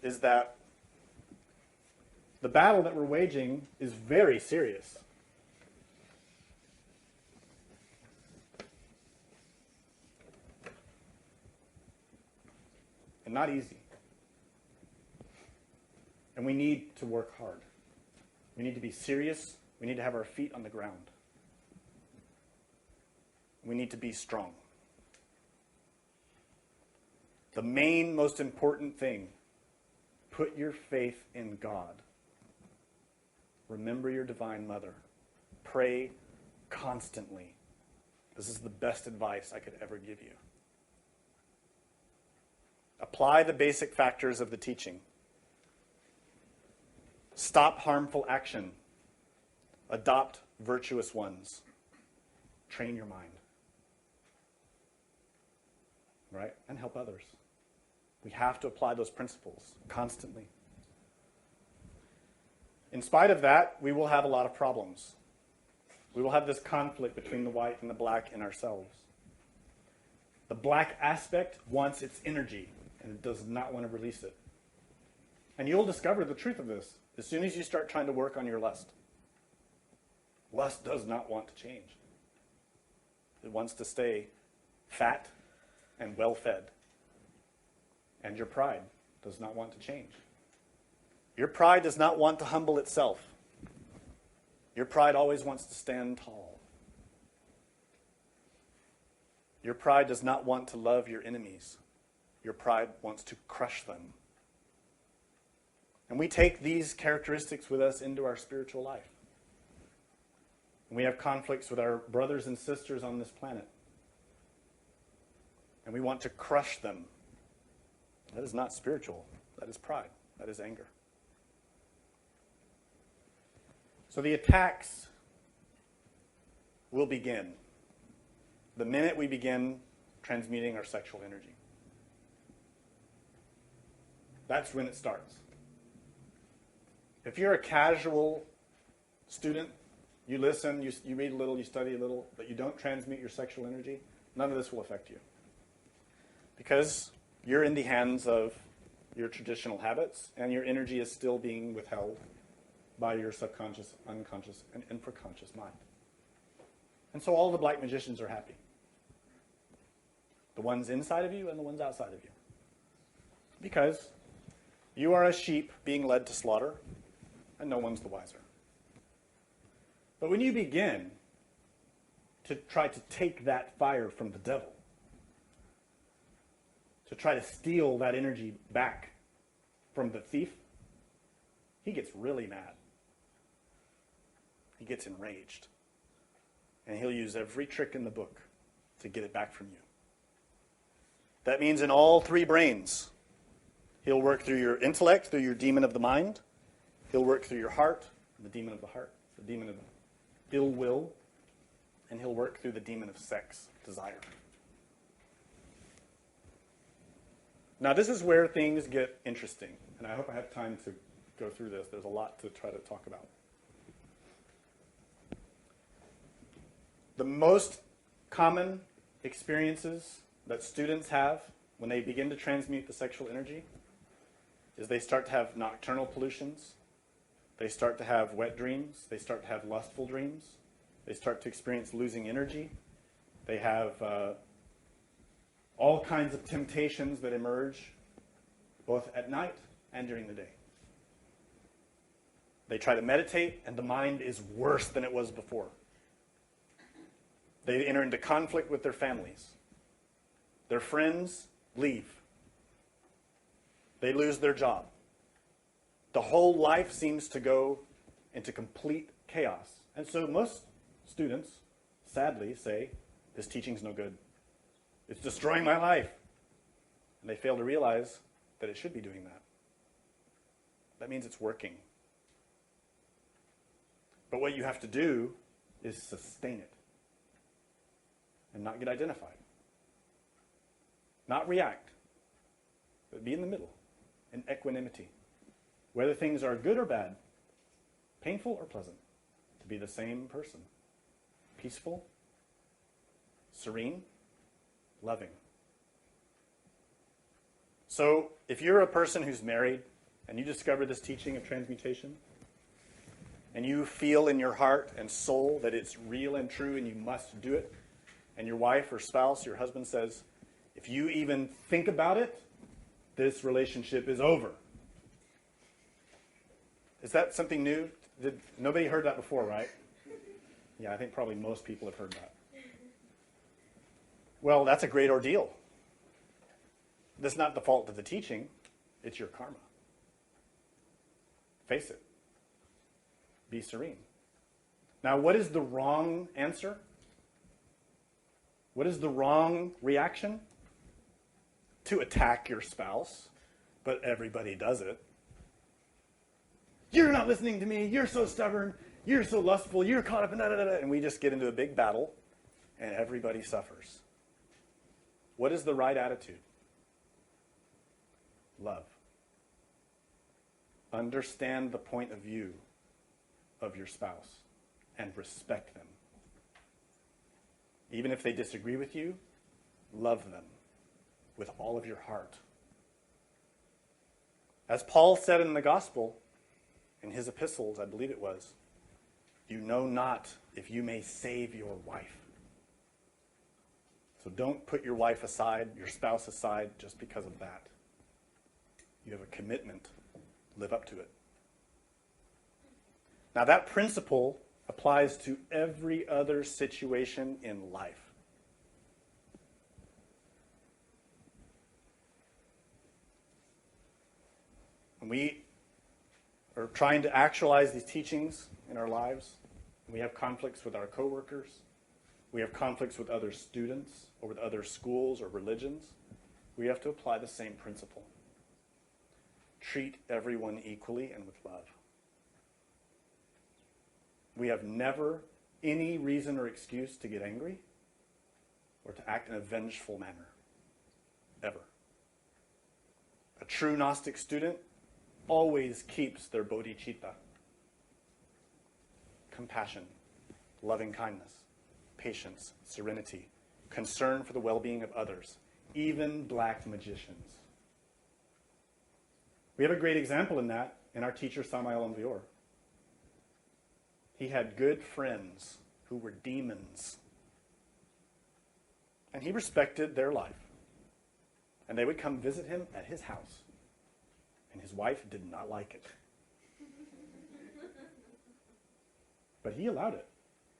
is that the battle that we're waging is very serious. And not easy. And we need to work hard. We need to be serious. We need to have our feet on the ground. We need to be strong. The main, most important thing, put your faith in God. Remember your Divine Mother. Pray constantly. This is the best advice I could ever give you. Apply the basic factors of the teaching. Stop harmful action. Adopt virtuous ones. Train your mind. Right? And help others. We have to apply those principles constantly. In spite of that, we will have a lot of problems. We will have this conflict between the white and the black in ourselves. The black aspect wants its energy, and it does not want to release it. And you'll discover the truth of this as soon as you start trying to work on your lust. Lust does not want to change. It wants to stay fat and well-fed. And your pride does not want to change. Your pride does not want to humble itself. Your pride always wants to stand tall. Your pride does not want to love your enemies. Your pride wants to crush them. And we take these characteristics with us into our spiritual life. And we have conflicts with our brothers and sisters on this planet. And we want to crush them. That is not spiritual. That is pride. That is anger. So the attacks will begin the minute we begin transmuting our sexual energy. That's when it starts. If you're a casual student, you listen, you read a little, you study a little, but you don't transmute your sexual energy, none of this will affect you. Because you're in the hands of your traditional habits, and your energy is still being withheld by your subconscious, unconscious, and infraconscious mind. And so all the black magicians are happy. The ones inside of you and the ones outside of you. Because you are a sheep being led to slaughter, and no one's the wiser. But when you begin to try to take that fire from the devil, to try to steal that energy back from the thief, he gets really mad. He gets enraged. And he'll use every trick in the book to get it back from you. That means in all three brains. He'll work through your intellect, through your demon of the mind. He'll work through your heart, the demon of the heart, the demon of ill will. And he'll work through the demon of sex, desire. Now, this is where things get interesting. And I hope I have time to go through this. There's a lot to try to talk about. The most common experiences that students have when they begin to transmute the sexual energy is they start to have nocturnal pollutions. They start to have wet dreams. They start to have lustful dreams. They start to experience losing energy. They have all kinds of temptations that emerge both at night and during the day. They try to meditate, and the mind is worse than it was before. They enter into conflict with their families. Their friends leave. They lose their job. The whole life seems to go into complete chaos. And so most students, sadly, say, this teaching's no good. It's destroying my life. And they fail to realize that it should be doing that. That means it's working. But what you have to do is sustain it and not get identified. Not react, but be in the middle, in equanimity. Whether things are good or bad, painful or pleasant, to be the same person. Peaceful, serene, loving. So, if you're a person who's married and you discover this teaching of transmutation, and you feel in your heart and soul that it's real and true and you must do it, and your wife or spouse, your husband says, if you even think about it, this relationship is over. Is that something new? Nobody heard that before, right? Yeah, I think probably most people have heard that. Well, that's a great ordeal. That's not the fault of the teaching. It's your karma. Face it. Be serene. Now, what is the wrong answer? What is the wrong reaction? To attack your spouse, but everybody does it. You're not listening to me. You're so stubborn. You're so lustful. You're caught up in da-da-da-da. And we just get into a big battle, and everybody suffers. What is the right attitude? Love. Understand the point of view of your spouse and respect them. Even if they disagree with you, love them with all of your heart. As Paul said in the gospel, in his epistles, I believe it was, you know not if you may save your wife. So don't put your wife aside, your spouse aside, just because of that. You have a commitment. Live up to it. Now that principle applies to every other situation in life. When we are trying to actualize these teachings in our lives, we have conflicts with our coworkers, we have conflicts with other students or with other schools or religions, we have to apply the same principle. Treat everyone equally and with love. We have never any reason or excuse to get angry or to act in a vengeful manner. Ever. A true Gnostic student always keeps their bodhicitta. Compassion, loving kindness, patience, serenity, concern for the well-being of others, even black magicians. We have a great example in that in our teacher Samael and Vior. He had good friends who were demons. And he respected their life. And they would come visit him at his house. And his wife did not like it. But he allowed it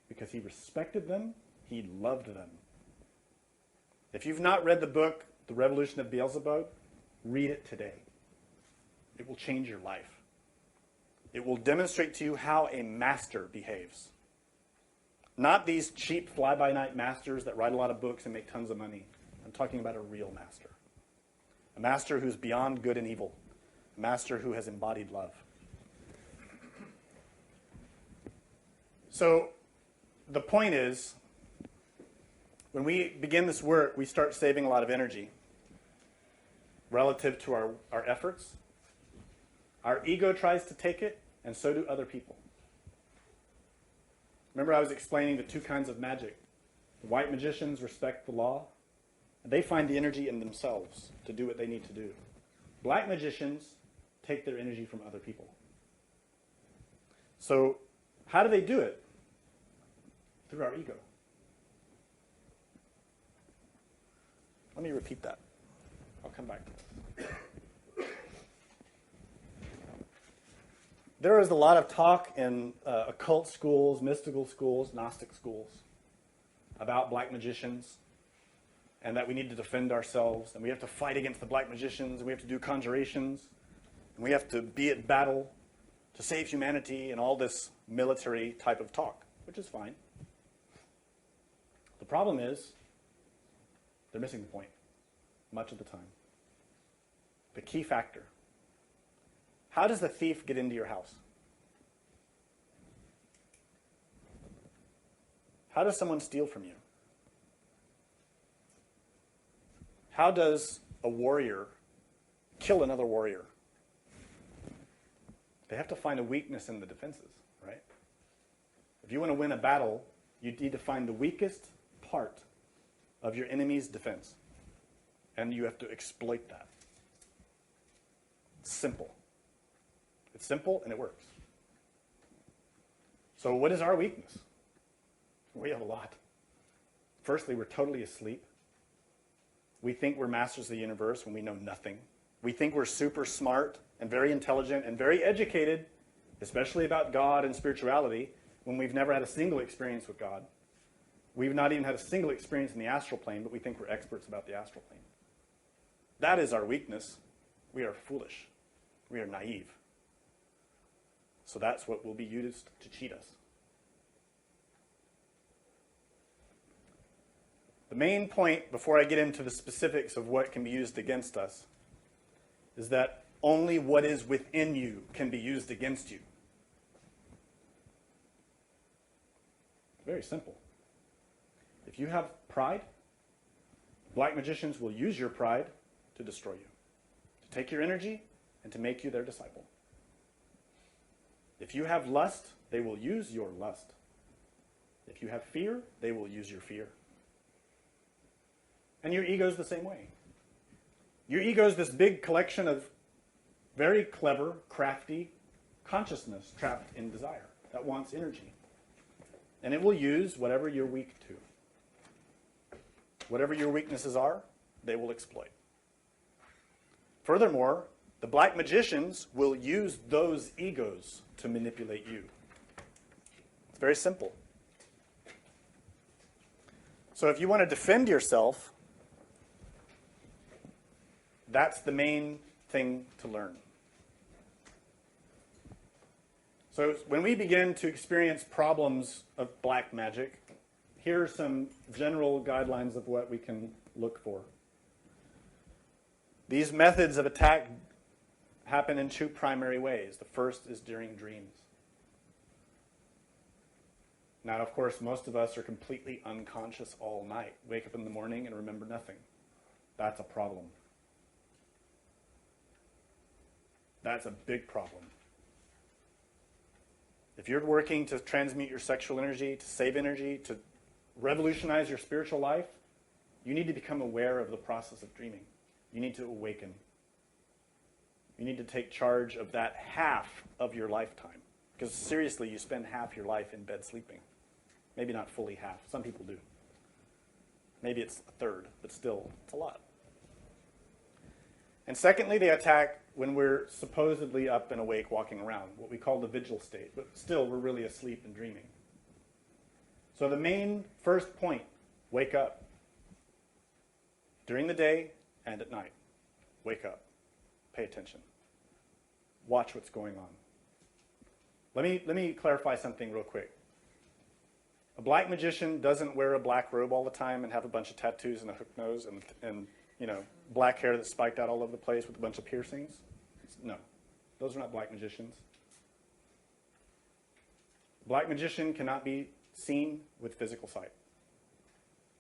because he respected them, he loved them. If you've not read the book, The Revolution of Beelzebub, read it today. It will change your life. It will demonstrate to you how a master behaves. Not these cheap fly-by-night masters that write a lot of books and make tons of money. I'm talking about a real master. A master who's beyond good and evil. A master who has embodied love. So the point is, when we begin this work, we start saving a lot of energy relative to our efforts. Our ego tries to take it, and so do other people. Remember I was explaining the two kinds of magic. The white magicians respect the law, and they find the energy in themselves to do what they need to do. Black magicians take their energy from other people. So how do they do it? Through our ego. Let me repeat that. I'll come back to this. There is a lot of talk in occult schools, mystical schools, Gnostic schools about black magicians and that we need to defend ourselves and we have to fight against the black magicians and we have to do conjurations and we have to be at battle to save humanity and all this military type of talk, which is fine. The problem is they're missing the point much of the time. The key factor. How does the thief get into your house? How does someone steal from you? How does a warrior kill another warrior? They have to find a weakness in the defenses, right? If you want to win a battle, you need to find the weakest part of your enemy's defense. And you have to exploit that. It's simple. It's simple and it works. So what is our weakness? We have a lot. Firstly, we're totally asleep. We think we're masters of the universe when we know nothing. We think we're super smart and very intelligent and very educated, especially about God and spirituality, when we've never had a single experience with God. We've not even had a single experience in the astral plane, but we think we're experts about the astral plane. That is our weakness. We are foolish. We are naive. So that's what will be used to cheat us. The main point, before I get into the specifics of what can be used against us, is that only what is within you can be used against you. Very simple. If you have pride, black magicians will use your pride to destroy you, to take your energy and to make you their disciple. If you have lust, they will use your lust. If you have fear, they will use your fear. And your ego is the same way. Your ego is this big collection of very clever, crafty consciousness trapped in desire that wants energy. And it will use whatever you're weak to. Whatever your weaknesses are, they will exploit. Furthermore, the black magicians will use those egos to manipulate you. It's very simple. So if you want to defend yourself, that's the main thing to learn. So when we begin to experience problems of black magic, here are some general guidelines of what we can look for. These methods of attack happen in two primary ways. The first is during dreams. Now, of course, most of us are completely unconscious all night. Wake up in the morning and remember nothing. That's a problem. That's a big problem. If you're working to transmute your sexual energy, to save energy, to revolutionize your spiritual life, you need to become aware of the process of dreaming. You need to awaken. You need to take charge of that half of your lifetime. Because seriously, you spend half your life in bed sleeping. Maybe not fully half. Some people do. Maybe it's a third, but still, it's a lot. And secondly, they attack when we're supposedly up and awake walking around, what we call the vigil state. But still, we're really asleep and dreaming. So the main first point, wake up. During the day and at night, wake up. Pay attention. Watch what's going on. Let me clarify something real quick. A black magician doesn't wear a black robe all the time and have a bunch of tattoos and a hook nose and black hair that's spiked out all over the place with a bunch of piercings. No, those are not black magicians. A black magician cannot be seen with physical sight.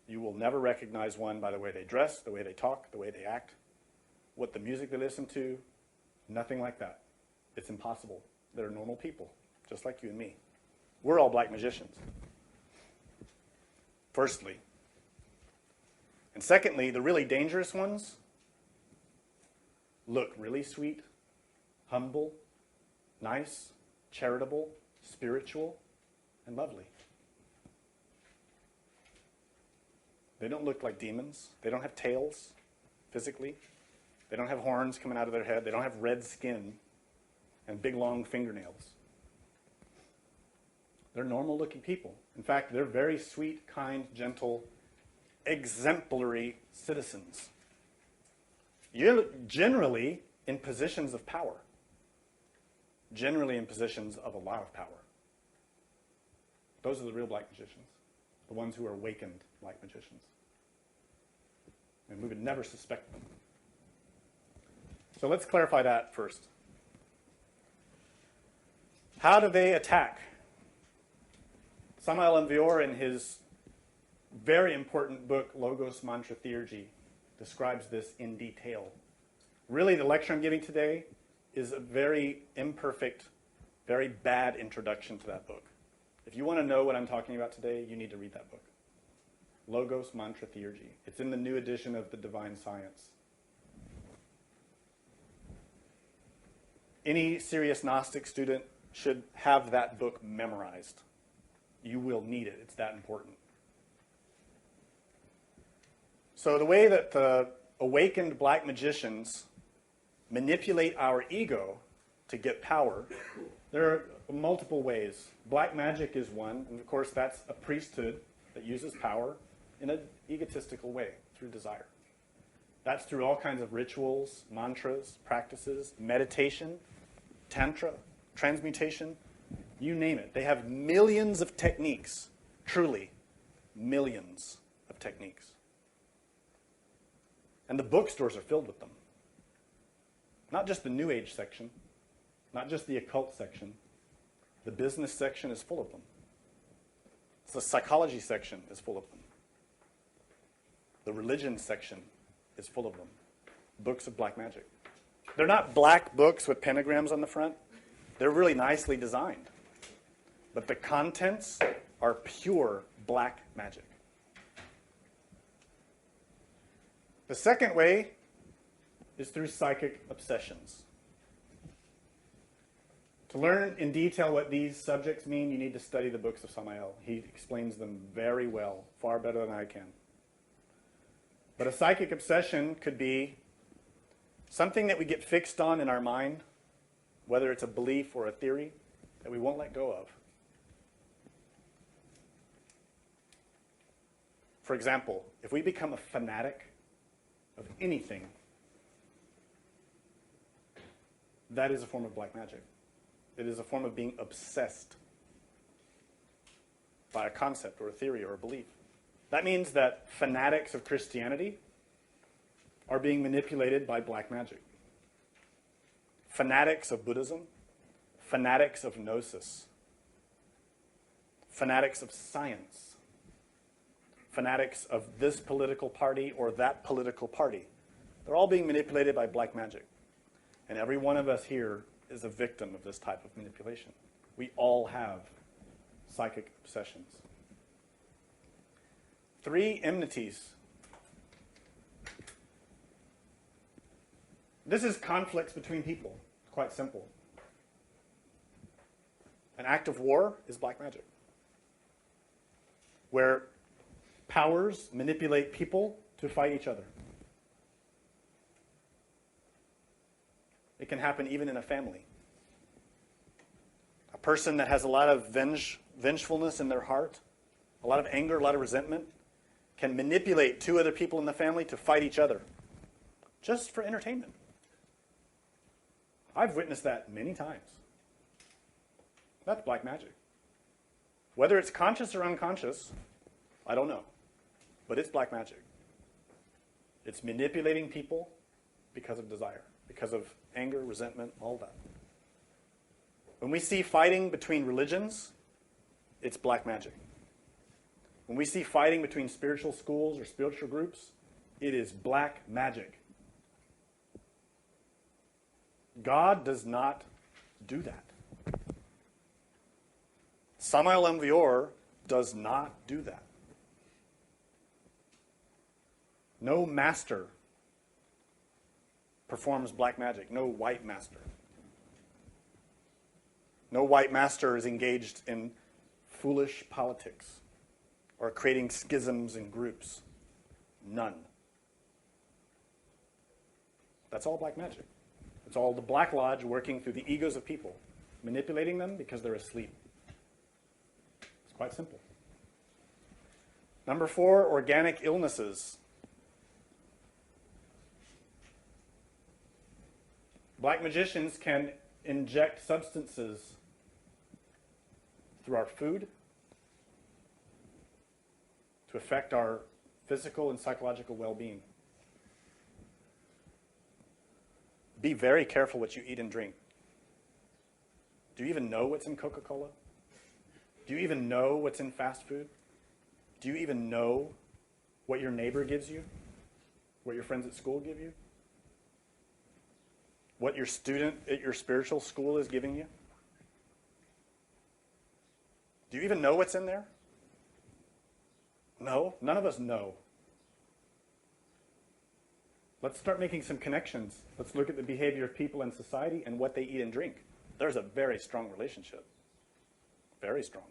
You will never recognize one by the way they dress, the way they talk, the way they act, what the music they listen to, nothing like that. It's impossible. They're normal people, just like you and me. We're all black magicians. Firstly. And secondly, the really dangerous ones look really sweet, humble, nice, charitable, spiritual, and lovely. They don't look like demons. They don't have tails, physically. They don't have horns coming out of their head. They don't have red skin and big, long fingernails. They're normal-looking people. In fact, they're very sweet, kind, gentle, exemplary citizens. You're generally in positions of power. Generally in positions of a lot of power. Those are the real black magicians. The ones who are awakened black magicians. And we would never suspect them. So let's clarify that first. How do they attack? Samael Aun-Weor, in his very important book, Logos Mantra Theurgy, describes this in detail. Really, the lecture I'm giving today is a very imperfect, very bad introduction to that book. If you want to know what I'm talking about today, you need to read that book. Logos Mantra Theurgy. It's in the new edition of the Divine Science. Any serious Gnostic student should have that book memorized. You will need it. It's that important. So the way that the awakened black magicians manipulate our ego to get power, there are multiple ways. Black magic is one, and of course that's a priesthood that uses power in an egotistical way, through desire. That's through all kinds of rituals, mantras, practices, meditation, tantra, transmutation, you name it. They have millions of techniques, truly, millions of techniques. And the bookstores are filled with them. Not just the New Age section, not just the occult section. The business section is full of them. The psychology section is full of them. The religion section is full of them. Books of black magic. They're not black books with pentagrams on the front. They're really nicely designed. But the contents are pure black magic. The second way is through psychic obsessions. To learn in detail what these subjects mean, you need to study the books of Samael. He explains them very well, far better than I can. But a psychic obsession could be something that we get fixed on in our mind, whether it's a belief or a theory, that we won't let go of. For example, if we become a fanatic of anything, that is a form of black magic. It is a form of being obsessed by a concept or a theory or a belief. That means that fanatics of Christianity are being manipulated by black magic. Fanatics of Buddhism, fanatics of Gnosis, fanatics of science, fanatics of this political party or that political party. They're all being manipulated by black magic. And every one of us here is a victim of this type of manipulation. We all have psychic obsessions. 3 enmities. This is conflicts between people. It's quite simple. An act of war is black magic, where powers manipulate people to fight each other. It can happen even in a family. A person that has a lot of vengefulness in their heart, a lot of anger, a lot of resentment, can manipulate 2 other people in the family to fight each other, just for entertainment. I've witnessed that many times. That's black magic. Whether it's conscious or unconscious, I don't know. But it's black magic. It's manipulating people because of desire, because of anger, resentment, all that. When we see fighting between religions, it's black magic. When we see fighting between spiritual schools or spiritual groups, it is black magic. God does not do that. Samael Envior does not do that. No master performs black magic. No white master. No white master is engaged in foolish politics or creating schisms in groups. None. That's all black magic. It's all the Black Lodge working through the egos of people, manipulating them because they're asleep. It's quite simple. Number 4, organic illnesses. Black magicians can inject substances through our food to affect our physical and psychological well-being. Be very careful what you eat and drink. Do you even know what's in Coca-Cola? Do you even know what's in fast food? Do you even know what your neighbor gives you? What your friends at school give you? What your student at your spiritual school is giving you? Do you even know what's in there? No, none of us know. Let's start making some connections. Let's look at the behavior of people in society and what they eat and drink. There's a very strong relationship. Very strong.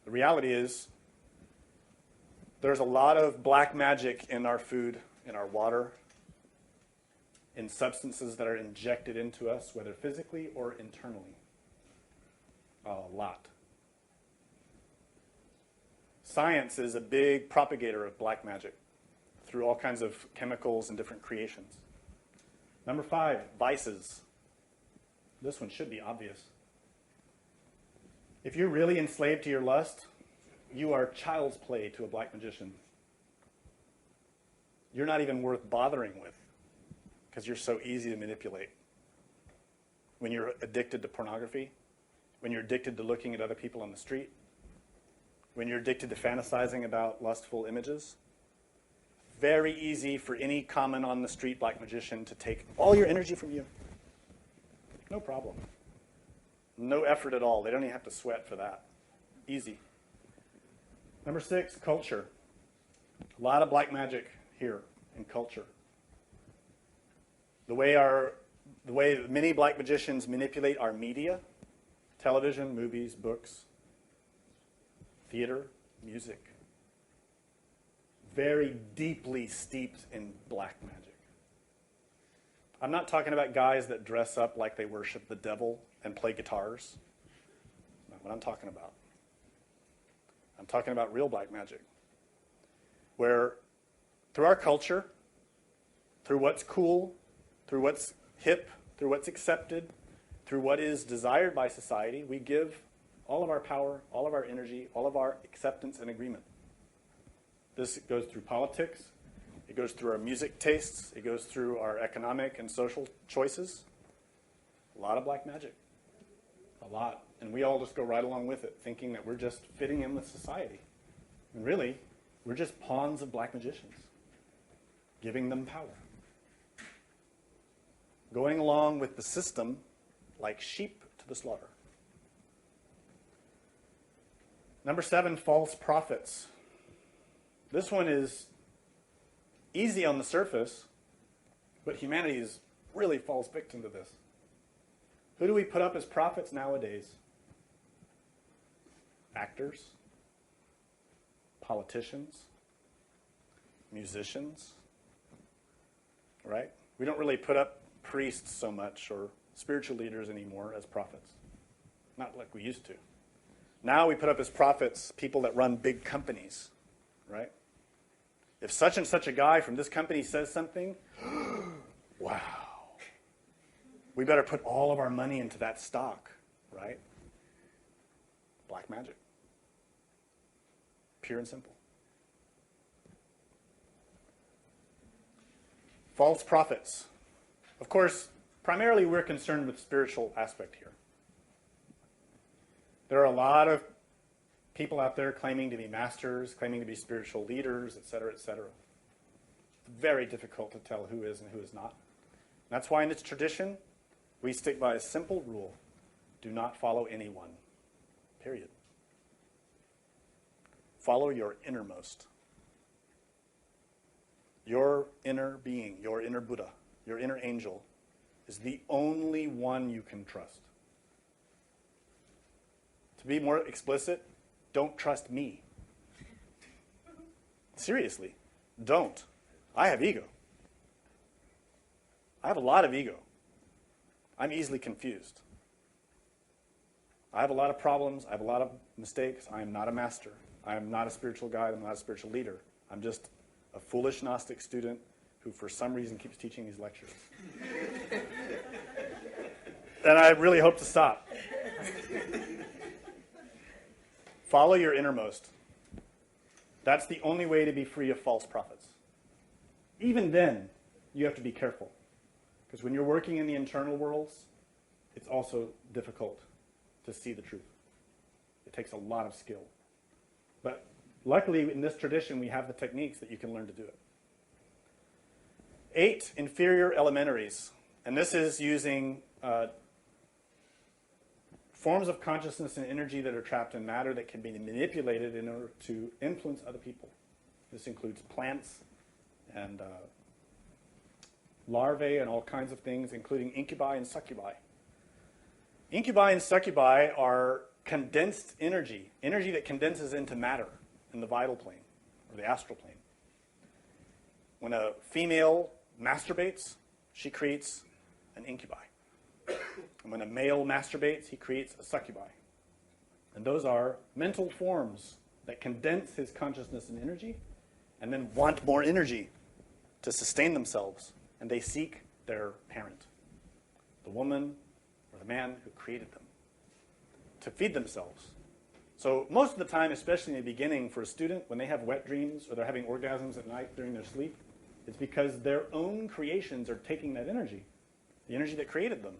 The reality is there's a lot of black magic in our food, in our water, in substances that are injected into us, whether physically or internally. A lot. Science is a big propagator of black magic through all kinds of chemicals and different creations. Number 5, vices. This one should be obvious. If you're really enslaved to your lust, you are child's play to a black magician. You're not even worth bothering with because you're so easy to manipulate. When you're addicted to pornography, when you're addicted to looking at other people on the street, when you're addicted to fantasizing about lustful images, very easy for any common on the street black magician to take all your energy from you. No problem. No effort at all. They don't even have to sweat for that. Easy. Number 6, culture. A lot of black magic here in culture. The way many black magicians manipulate our media, television, movies, books, theater, music, very deeply steeped in black magic. I'm not talking about guys that dress up like they worship the devil and play guitars. That's not what I'm talking about. I'm talking about real black magic, where through our culture, through what's cool, through what's hip, through what's accepted, through what is desired by society, we give all of our power, all of our energy, all of our acceptance and agreement. This goes through politics. It goes through our music tastes. It goes through our economic and social choices. A lot of black magic. A lot. And we all just go right along with it, thinking that we're just fitting in with society. And really, we're just pawns of black magicians, giving them power. Going along with the system like sheep to the slaughter. Number 7, false prophets. This one is easy on the surface, but humanity really falls victim to this. Who do we put up as prophets nowadays? Actors, politicians, musicians, right? We don't really put up priests so much or spiritual leaders anymore as prophets. Not like we used to. Now we put up as prophets people that run big companies, right? If such and such a guy from this company says something, wow. We better put all of our money into that stock, right? Black magic. Pure and simple. False prophets. Of course, primarily we're concerned with spiritual aspect here. There are a lot of people out there claiming to be masters, claiming to be spiritual leaders, etc., etc. It's very difficult to tell who is and who is not. That's why in this tradition, we stick by a simple rule. Do not follow anyone. Period. Follow your innermost. Your inner being, your inner Buddha, your inner angel is the only one you can trust. To be more explicit, don't trust me. Seriously, don't. I have ego. I have a lot of ego. I'm easily confused. I have a lot of problems. I have a lot of mistakes. I am not a master. I am not a spiritual guide. I'm not a spiritual leader. I'm just a foolish Gnostic student who for some reason keeps teaching these lectures. And I really hope to stop. Follow your innermost. That's the only way to be free of false prophets. Even then, you have to be careful. Because when you're working in the internal worlds, it's also difficult to see the truth. It takes a lot of skill. But luckily, in this tradition, we have the techniques that you can learn to do it. 8, inferior elementaries. And this is using forms of consciousness and energy that are trapped in matter that can be manipulated in order to influence other people. This includes plants and larvae and all kinds of things, including incubi and succubi. Incubi and succubi are condensed energy, energy that condenses into matter in the vital plane or the astral plane. When a female masturbates, she creates an incubi. And when a male masturbates, he creates a succubi. And those are mental forms that condense his consciousness and energy and then want more energy to sustain themselves. And they seek their parent, the woman or the man who created them, to feed themselves. So most of the time, especially in the beginning for a student, when they have wet dreams or they're having orgasms at night during their sleep, it's because their own creations are taking that energy, the energy that created them.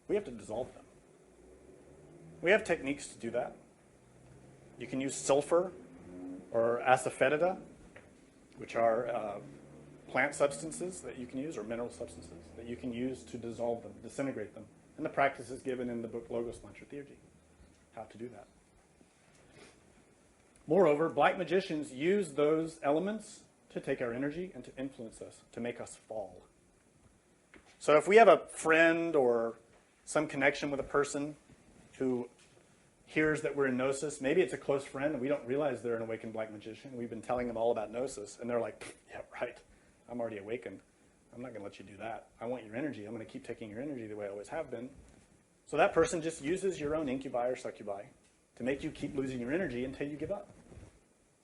We have to dissolve them. We have techniques to do that. You can use sulfur or asafoetida, which are plant substances that you can use, or mineral substances that you can use to dissolve them, disintegrate them. And the practice is given in the book Logos Mantra Theurgy, how to do that. Moreover, black magicians use those elements to take our energy and to influence us, to make us fall. So if we have a friend or some connection with a person who hears that we're in Gnosis, maybe it's a close friend and we don't realize they're an awakened black magician. We've been telling them all about Gnosis, and they're like, yeah, right, I'm already awakened. I'm not going to let you do that. I want your energy. I'm going to keep taking your energy the way I always have been. So that person just uses your own incubi or succubi to make you keep losing your energy until you give up.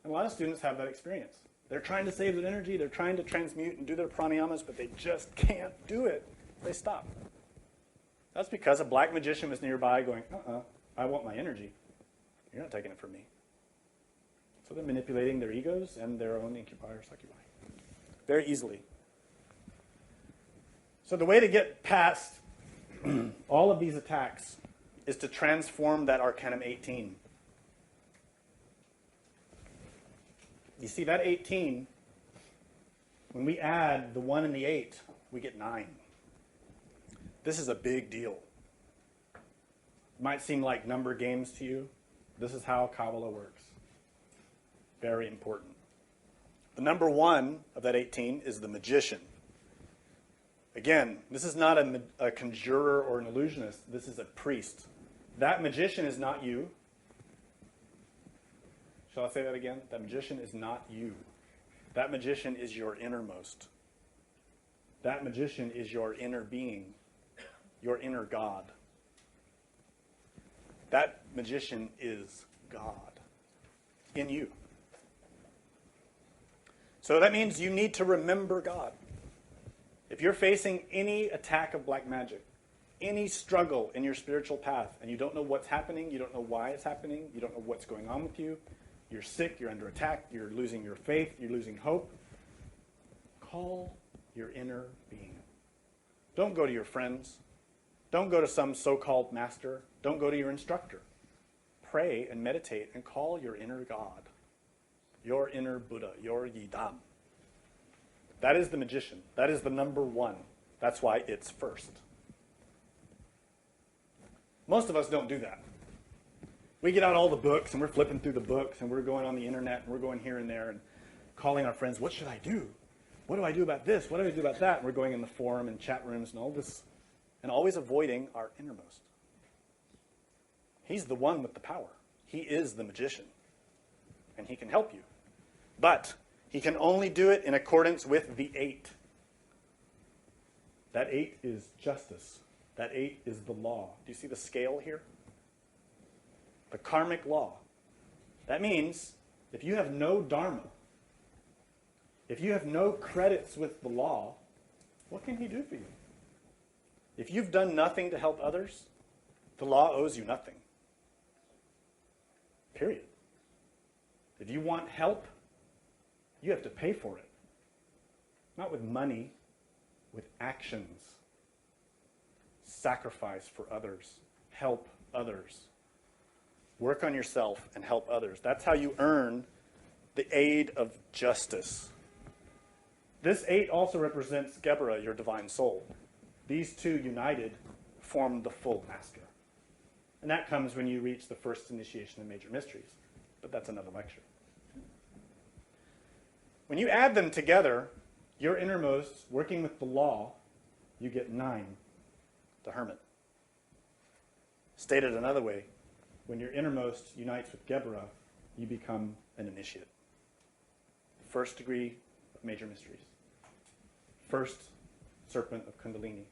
And a lot of students have that experience. They're trying to save their energy. They're trying to transmute and do their pranayamas, but they just can't do it. They stop. That's because a black magician was nearby going, I want my energy. You're not taking it from me. So they're manipulating their egos and their own incubi or succubi very easily. So the way to get past all of these attacks is to transform that Arcanum 18. You see, that 18, when we add the 1 and the 8, we get 9. This is a big deal. It might seem like number games to you. This is how Kabbalah works. Very important. The number 1 of that 18 is the magician. Again, this is not a conjurer or an illusionist. This is a priest. That magician is not you. Shall I say that again? That magician is not you. That magician is your innermost. That magician is your inner being, your inner God. That magician is God in you. So that means you need to remember God. If you're facing any attack of black magic, any struggle in your spiritual path, and you don't know what's happening, you don't know why it's happening, you don't know what's going on with you, you're sick, you're under attack, you're losing your faith, you're losing hope, call your inner being. Don't go to your friends. Don't go to some so-called master. Don't go to your instructor. Pray and meditate and call your inner God, your inner Buddha, your Yidam. That is the magician. That is the number 1. That's why it's first. Most of us don't do that. We get out all the books and we're flipping through the books and we're going on the internet and we're going here and there and calling our friends, what should I do? What do I do about this? What do I do about that? And we're going in the forum and chat rooms and all this, and always avoiding our innermost. He's the one with the power. He is the magician. And he can help you. But he can only do it in accordance with the 8. That 8 is justice. That 8 is the law. Do you see the scale here? The karmic law. That means if you have no dharma, if you have no credits with the law, what can he do for you? If you've done nothing to help others, the law owes you nothing. Period. If you want help, you have to pay for it. Not with money, with actions. Sacrifice for others. Help others. Work on yourself and help others. That's how you earn the aid of justice. This 8 also represents Geburah, your divine soul. These two united form the full master. And that comes when you reach the first initiation of major mysteries. But that's another lecture. When you add them together, your innermost, working with the law, you get 9, the hermit. Stated another way, when your innermost unites with Geburah, you become an initiate. First degree of major mysteries. First serpent of Kundalini.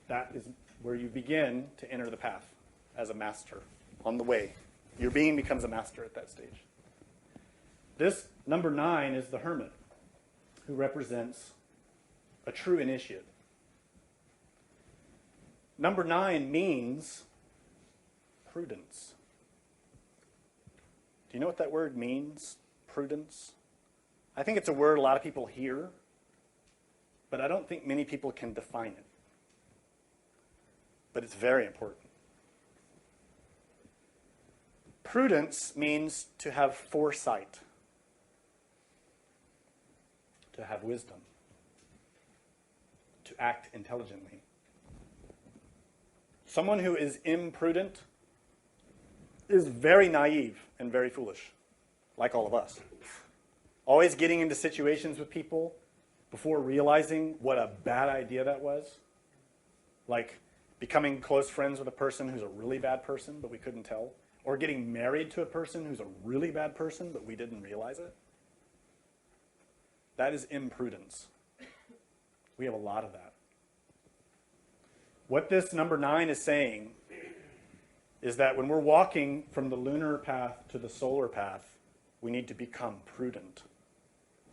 That is where you begin to enter the path as a master on the way. Your being becomes a master at that stage. This number 9 is the hermit, who represents a true initiate. Number 9 means prudence. Do you know what that word means? Prudence? I think it's a word a lot of people hear, but I don't think many people can define it. But it's very important. Prudence means to have foresight, to have wisdom, to act intelligently. Someone who is imprudent is very naive and very foolish, like all of us. Always getting into situations with people before realizing what a bad idea that was. Like becoming close friends with a person who's a really bad person, but we couldn't tell. Or getting married to a person who's a really bad person, but we didn't realize it. That is imprudence. We have a lot of that. What this number 9 is saying is that when we're walking from the lunar path to the solar path, we need to become prudent,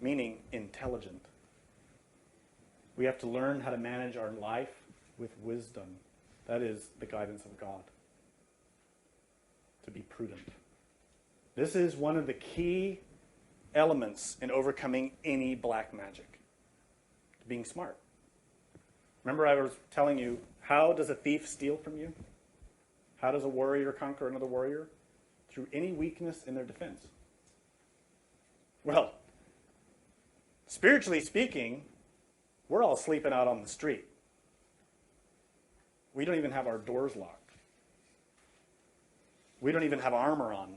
meaning intelligent. We have to learn how to manage our life with wisdom. That is the guidance of God. To be prudent. This is one of the key elements in overcoming any black magic. Being smart. Remember I was telling you, how does a thief steal from you? How does a warrior conquer another warrior? Through any weakness in their defense. Well, spiritually speaking, we're all sleeping out on the street. We don't even have our doors locked. We don't even have armor on.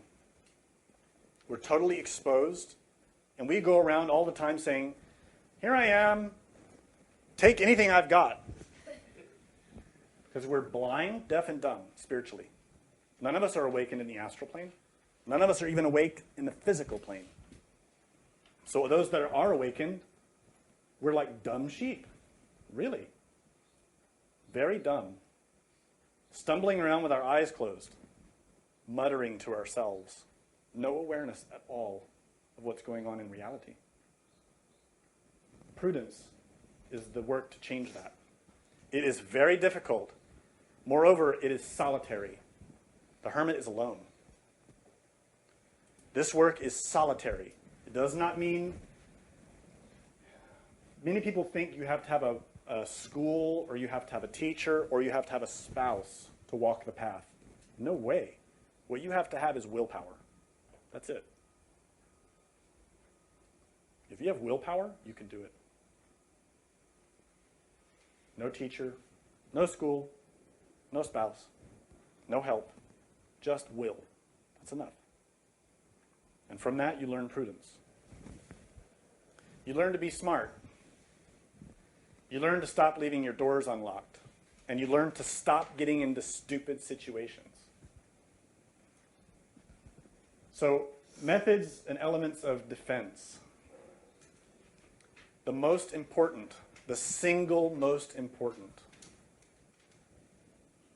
We're totally exposed, and we go around all the time saying, here I am, take anything I've got. Because we're blind, deaf, and dumb spiritually. None of us are awakened in the astral plane. None of us are even awake in the physical plane. So those that are awakened, we're like dumb sheep. Really. Very dumb. Stumbling around with our eyes closed. Muttering to ourselves. No awareness at all of what's going on in reality. Prudence is the work to change that. It is very difficult. Moreover, it is solitary. The hermit is alone. This work is solitary. It does not mean... Many people think you have to have a school, or you have to have a teacher, or you have to have a spouse to walk the path. No way. What you have to have is willpower. That's it. If you have willpower, you can do it. No teacher, no school, no spouse, no help, just will. That's enough. And from that, you learn prudence. You learn to be smart. You learn to stop leaving your doors unlocked. And you learn to stop getting into stupid situations. So, methods and elements of defense. The most important, the single most important,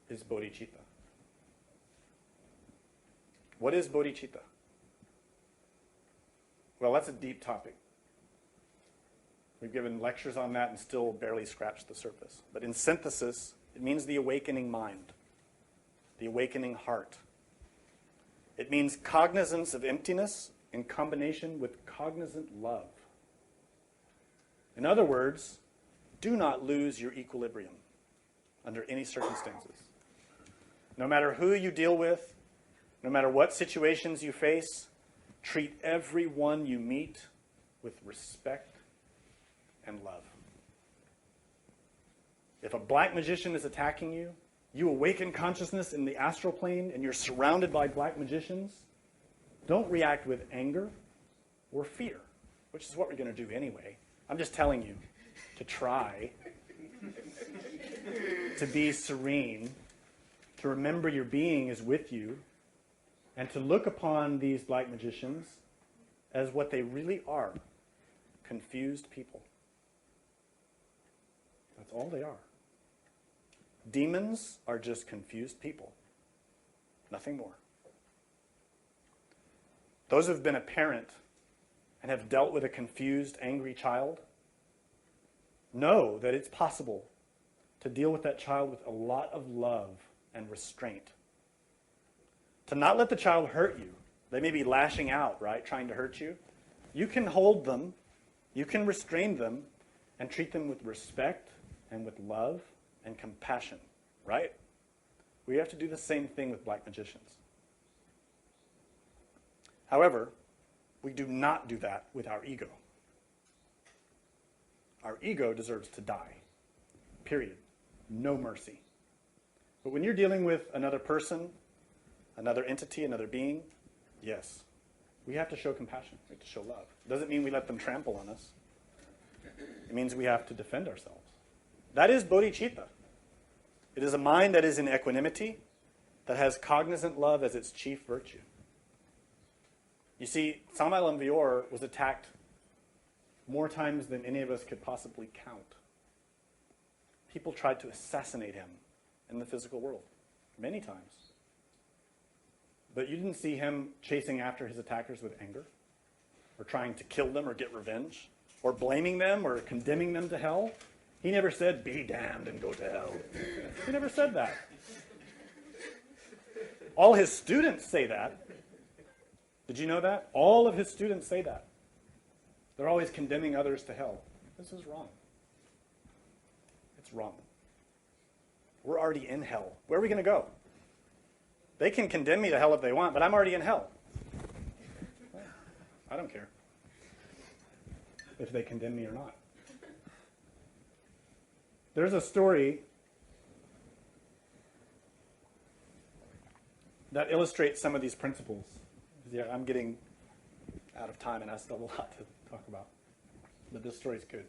is bodhicitta. What is bodhicitta? Well, that's a deep topic. We've given lectures on that and still barely scratched the surface. But in synthesis, it means the awakening mind, the awakening heart. It means cognizance of emptiness in combination with cognizant love. In other words, do not lose your equilibrium under any circumstances. No matter who you deal with, no matter what situations you face, treat everyone you meet with respect and love. If a black magician is attacking you, you awaken consciousness in the astral plane and you're surrounded by black magicians, don't react with anger or fear, which is what we're going to do anyway. I'm just telling you to try to be serene, to remember your being is with you, and to look upon these black magicians as what they really are, confused people. That's all they are. Demons are just confused people. Nothing more. Those who have been a parent and have dealt with a confused, angry child know that it's possible to deal with that child with a lot of love and restraint. To not let the child hurt you. They may be lashing out, right, trying to hurt you. You can hold them, you can restrain them, and treat them with respect and with love and compassion, right? We have to do the same thing with black magicians. However, we do not do that with our ego. Our ego deserves to die. Period. No mercy. But when you're dealing with another person, another entity, another being, yes. We have to show compassion. We have to show love. It doesn't mean we let them trample on us. It means we have to defend ourselves. That is bodhicitta. It is a mind that is in equanimity, that has cognizant love as its chief virtue. You see, Samael Aun Weor was attacked more times than any of us could possibly count. People tried to assassinate him in the physical world, many times. But you didn't see him chasing after his attackers with anger, or trying to kill them or get revenge, or blaming them or condemning them to hell. He never said, be damned and go to hell. He never said that. All his students say that. Did you know that? All of his students say that. They're always condemning others to hell. This is wrong. It's wrong. We're already in hell. Where are we going to go? They can condemn me to hell if they want, but I'm already in hell. I don't care if they condemn me or not. There's a story that illustrates some of these principles. Yeah, I'm getting out of time and I still have a lot to talk about. But this story's good.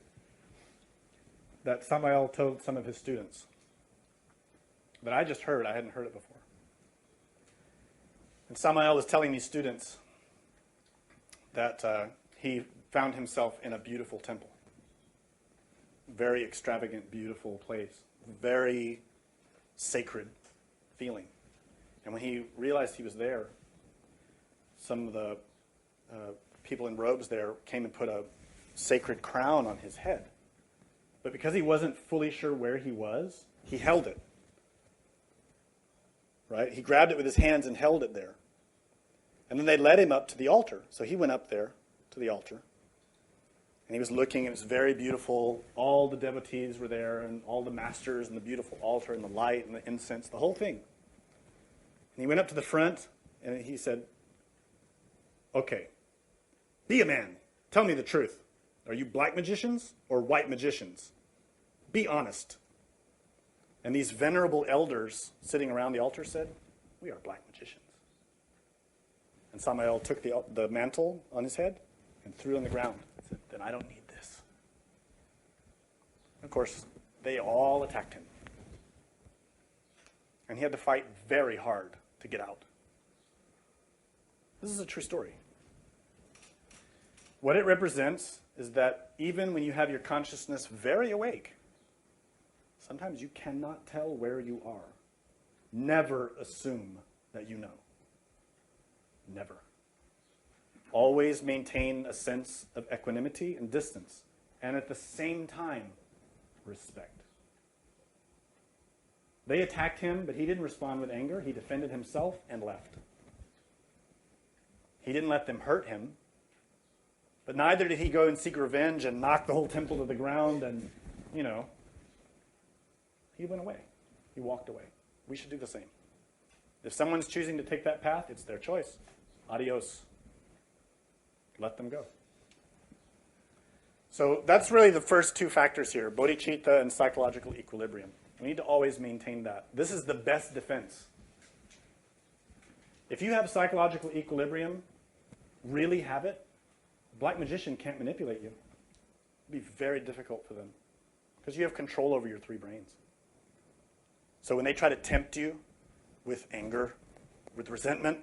That Samael told some of his students. But I just heard, I hadn't heard it before. And Samael is telling these students that he found himself in a beautiful temple. Very extravagant, beautiful place. Very sacred feeling. And when he realized he was there, some of the people in robes there came and put a sacred crown on his head. But because he wasn't fully sure where he was, he held it. Right? He grabbed it with his hands and held it there. And then they led him up to the altar. So he went up there to the altar. And he was looking, and it was very beautiful. All the devotees were there, and all the masters, and the beautiful altar, and the light, and the incense, the whole thing. And he went up to the front, and he said, okay, be a man. Tell me the truth. Are you black magicians or white magicians? Be honest. And these venerable elders sitting around the altar said, we are black magicians. And Samael took the mantle on his head and threw it on the ground. He said, then I don't need this. Of course, they all attacked him. And he had to fight very hard to get out. This is a true story. What it represents is that even when you have your consciousness very awake, sometimes you cannot tell where you are. Never assume that you know. Never. Always maintain a sense of equanimity and distance, and at the same time, respect. They attacked him, but he didn't respond with anger. He defended himself and left. He didn't let them hurt him, but neither did he go and seek revenge and knock the whole temple to the ground and, he went away. He walked away. We should do the same. If someone's choosing to take that path, it's their choice. Adios. Let them go. So that's really the first two factors here, bodhicitta and psychological equilibrium. We need to always maintain that. This is the best defense. If you have psychological equilibrium, really have it, a black magician can't manipulate you. It'd be very difficult for them because you have control over your three brains. So when they try to tempt you with anger, with resentment,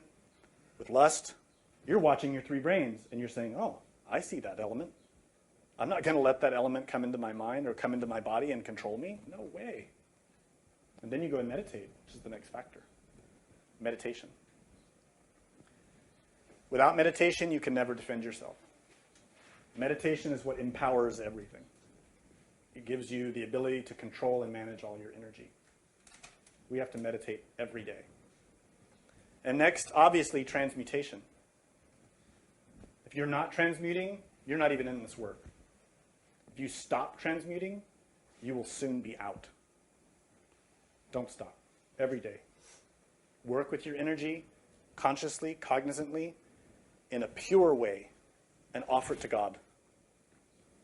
with lust, you're watching your three brains and you're saying, oh, I see that element. I'm not going to let that element come into my mind or come into my body and control me. No way. And then you go and meditate, which is the next factor. Meditation. Without meditation, you can never defend yourself. Meditation is what empowers everything. It gives you the ability to control and manage all your energy. We have to meditate every day. And next, obviously, transmutation. If you're not transmuting, you're not even in this work. If you stop transmuting, you will soon be out. Don't stop. Every day. Work with your energy consciously, cognizantly, in a pure way, and offer it to God.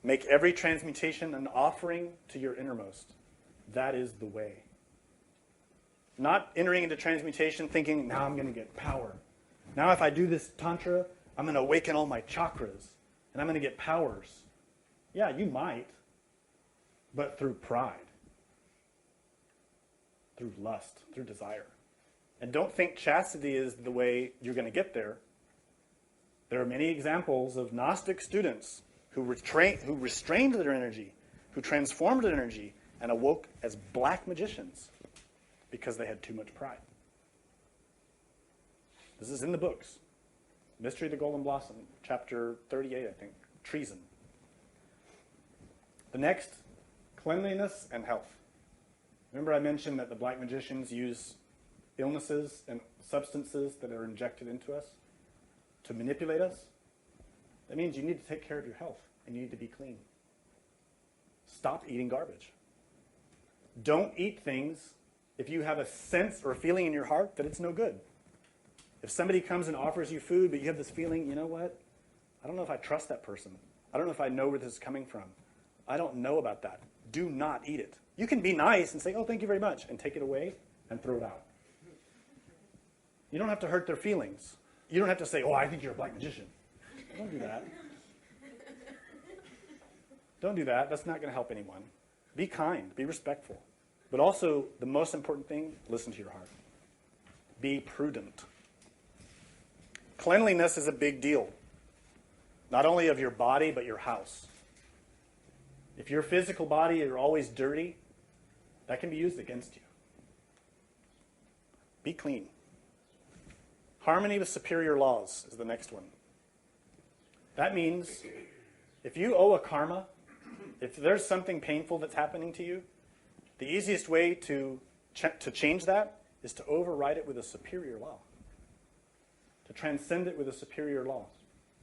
Make every transmutation an offering to your innermost. That is the way. Not entering into transmutation thinking, now I'm going to get power. Now if I do this tantra, I'm going to awaken all my chakras, and I'm going to get powers. Yeah, you might, but through pride, through lust, through desire. And don't think chastity is the way you're going to get there. There are many examples of Gnostic students who restrained their energy, who transformed their energy, and awoke as black magicians because they had too much pride. This is in the books. Mystery of the Golden Blossom, chapter 38, I think. Treason. The next, cleanliness and health. Remember I mentioned that the black magicians use illnesses and substances that are injected into us to manipulate us? That means you need to take care of your health and you need to be clean. Stop eating garbage. Don't eat things if you have a sense or a feeling in your heart that it's no good. If somebody comes and offers you food, but you have this feeling, you know what? I don't know if I trust that person. I don't know if I know where this is coming from. I don't know about that. Do not eat it. You can be nice and say, oh, thank you very much, and take it away and throw it out. You don't have to hurt their feelings. You don't have to say, oh, I think you're a black magician. Don't do that. Don't do that. That's not going to help anyone. Be kind. Be respectful. But also, the most important thing, listen to your heart. Be prudent. Cleanliness is a big deal. Not only of your body, but your house. If your physical body is always dirty, that can be used against you. Be clean. Harmony with superior laws is the next one. That means if you owe a karma, if there's something painful that's happening to you, the easiest way to change that is to override it with a superior law. To transcend it with a superior law.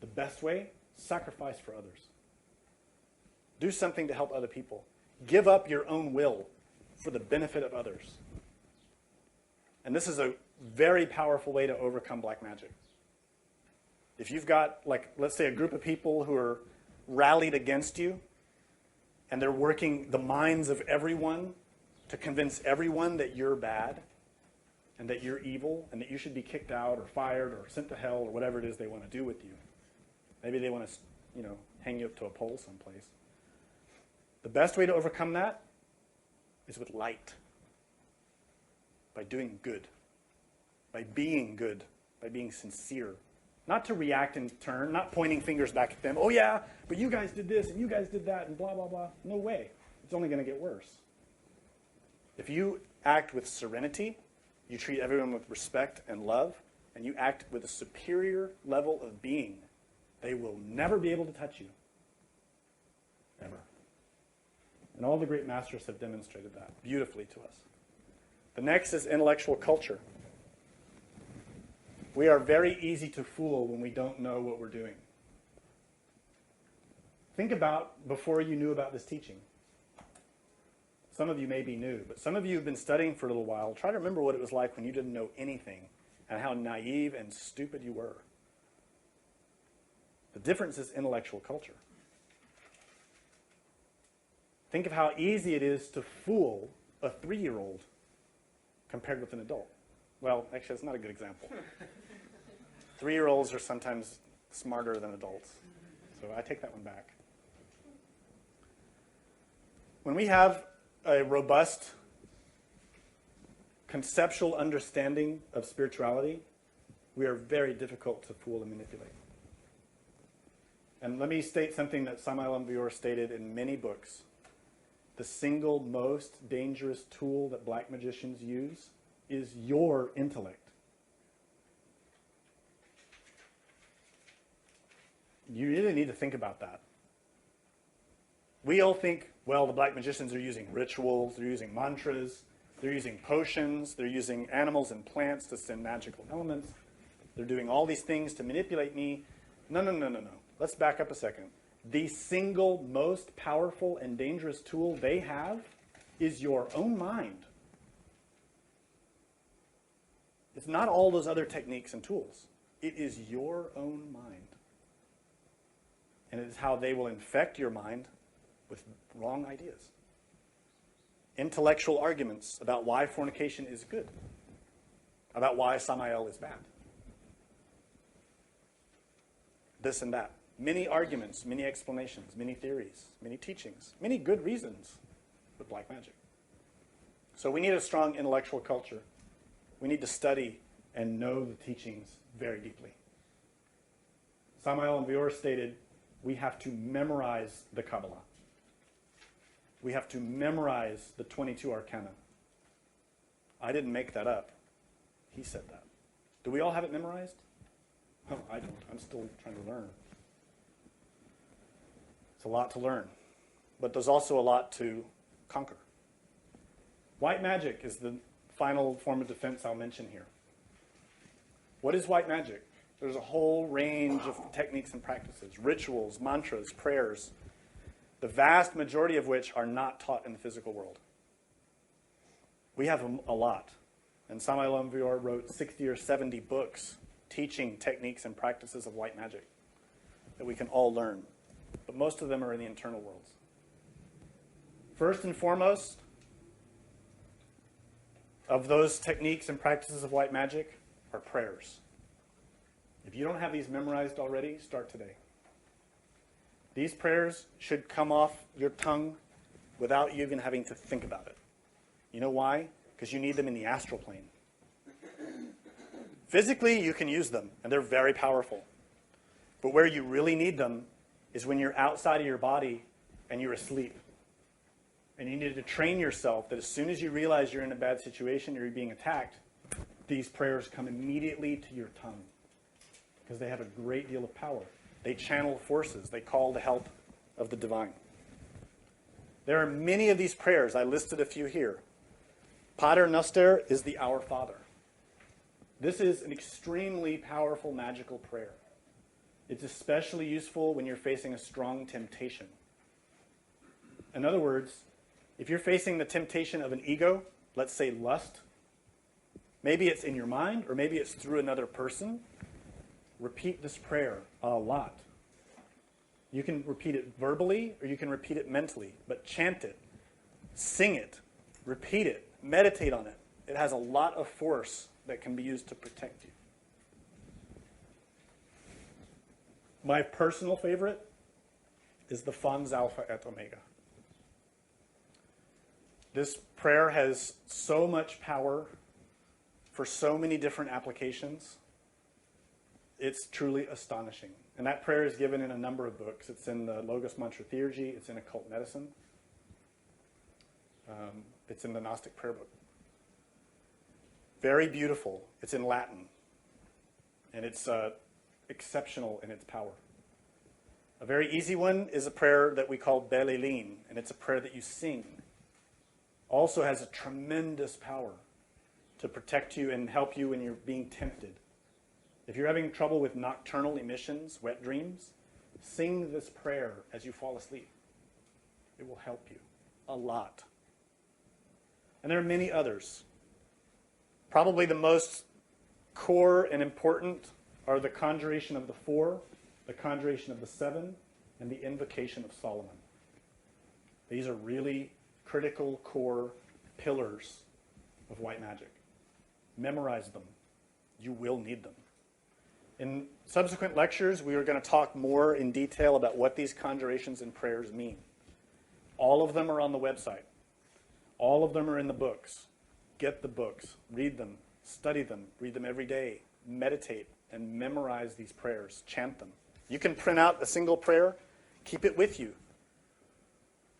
The best way, sacrifice for others. Do something to help other people. Give up your own will for the benefit of others. And this is a very powerful way to overcome black magic. If you've got, like, let's say a group of people who are rallied against you, and they're working the minds of everyone to convince everyone that you're bad, and that you're evil, and that you should be kicked out or fired or sent to hell or whatever it is they want to do with you. Maybe they want to, hang you up to a pole someplace. The best way to overcome that is with light. By doing good. By being good. By being sincere. Not to react in turn, not pointing fingers back at them. Oh yeah, but you guys did this and you guys did that and blah, blah, blah. No way. It's only going to get worse. If you act with serenity, you treat everyone with respect and love, and you act with a superior level of being, they will never be able to touch you. Ever. And all the great masters have demonstrated that beautifully to us. The next is intellectual culture. We are very easy to fool when we don't know what we're doing. Think about before you knew about this teaching. Some of you may be new, but some of you have been studying for a little while. Try to remember what it was like when you didn't know anything and how naive and stupid you were. The difference is intellectual culture. Think of how easy it is to fool a 3-year-old compared with an adult. Well, actually, that's not a good example. 3-year-olds are sometimes smarter than adults. So I take that one back. When we have a robust conceptual understanding of spirituality, we are very difficult to fool and manipulate. And let me state something that Samael Aun Weor stated in many books. The single most dangerous tool that black magicians use is your intellect. You really need to think about that. We all think, well, the black magicians are using rituals, they're using mantras, they're using potions, they're using animals and plants to send magical elements. They're doing all these things to manipulate me. No. Let's back up a second. The single most powerful and dangerous tool they have is your own mind. It's not all those other techniques and tools. It is your own mind. And it is how they will infect your mind with wrong ideas. intellectual arguments about why fornication is good, about why Samael is bad. This and that. Many arguments, many explanations, many theories, many teachings, many good reasons with black magic. So we need a strong intellectual culture. We need to study and know the teachings very deeply. Samael and Vior stated, we have to memorize the Kabbalah. We have to memorize the 22 arcana. I didn't make that up. He said that. Do we all have it memorized? Oh, I don't. I'm still trying to learn. It's a lot to learn. But there's also a lot to conquer. White magic is the final form of defense I'll mention here. What is white magic? There's a whole range of techniques and practices, rituals, mantras, prayers, the vast majority of which are not taught in the physical world. We have a lot. And Samael and Vior wrote 60 or 70 books teaching techniques and practices of white magic that we can all learn. But most of them are in the internal worlds. First and foremost, of those techniques and practices of white magic are prayers. If you don't have these memorized already, start today. These prayers should come off your tongue without you even having to think about it. You know why? Because you need them in the astral plane. Physically, you can use them, and they're very powerful. But where you really need them is when you're outside of your body and you're asleep. And you need to train yourself that as soon as you realize you're in a bad situation, you're being attacked, these prayers come immediately to your tongue. Because they have a great deal of power. They channel forces. They call the help of the divine. There are many of these prayers. I listed a few here. Pater Noster is the Our Father. This is an extremely powerful magical prayer. It's especially useful when you're facing a strong temptation. In other words, if you're facing the temptation of an ego, let's say lust, maybe it's in your mind or maybe it's through another person, repeat this prayer a lot. You can repeat it verbally or you can repeat it mentally, but chant it, sing it, repeat it, meditate on it. It has a lot of force that can be used to protect you. My personal favorite is the Fons Alpha et Omega. This prayer has so much power for so many different applications. It's truly astonishing. And that prayer is given in a number of books. It's in the Logos Mantra Theurgy. It's in Occult Medicine. It's in the Gnostic Prayer Book. Very beautiful. It's in Latin. And it's exceptional in its power. A very easy one is a prayer that we call Belelin, and it's a prayer that you sing. Also has a tremendous power to protect you and help you when you're being tempted. If you're having trouble with nocturnal emissions, wet dreams, sing this prayer as you fall asleep. It will help you a lot. And there are many others. Probably the most core and important are the Conjuration of the Four, the Conjuration of the Seven, and the Invocation of Solomon. These are really critical core pillars of white magic. Memorize them. You will need them. In subsequent lectures, we are going to talk more in detail about what these conjurations and prayers mean. All of them are on the website. All of them are in the books. Get the books. Read them. Study them. Read them every day. Meditate and memorize these prayers. Chant them. You can print out a single prayer. Keep it with you.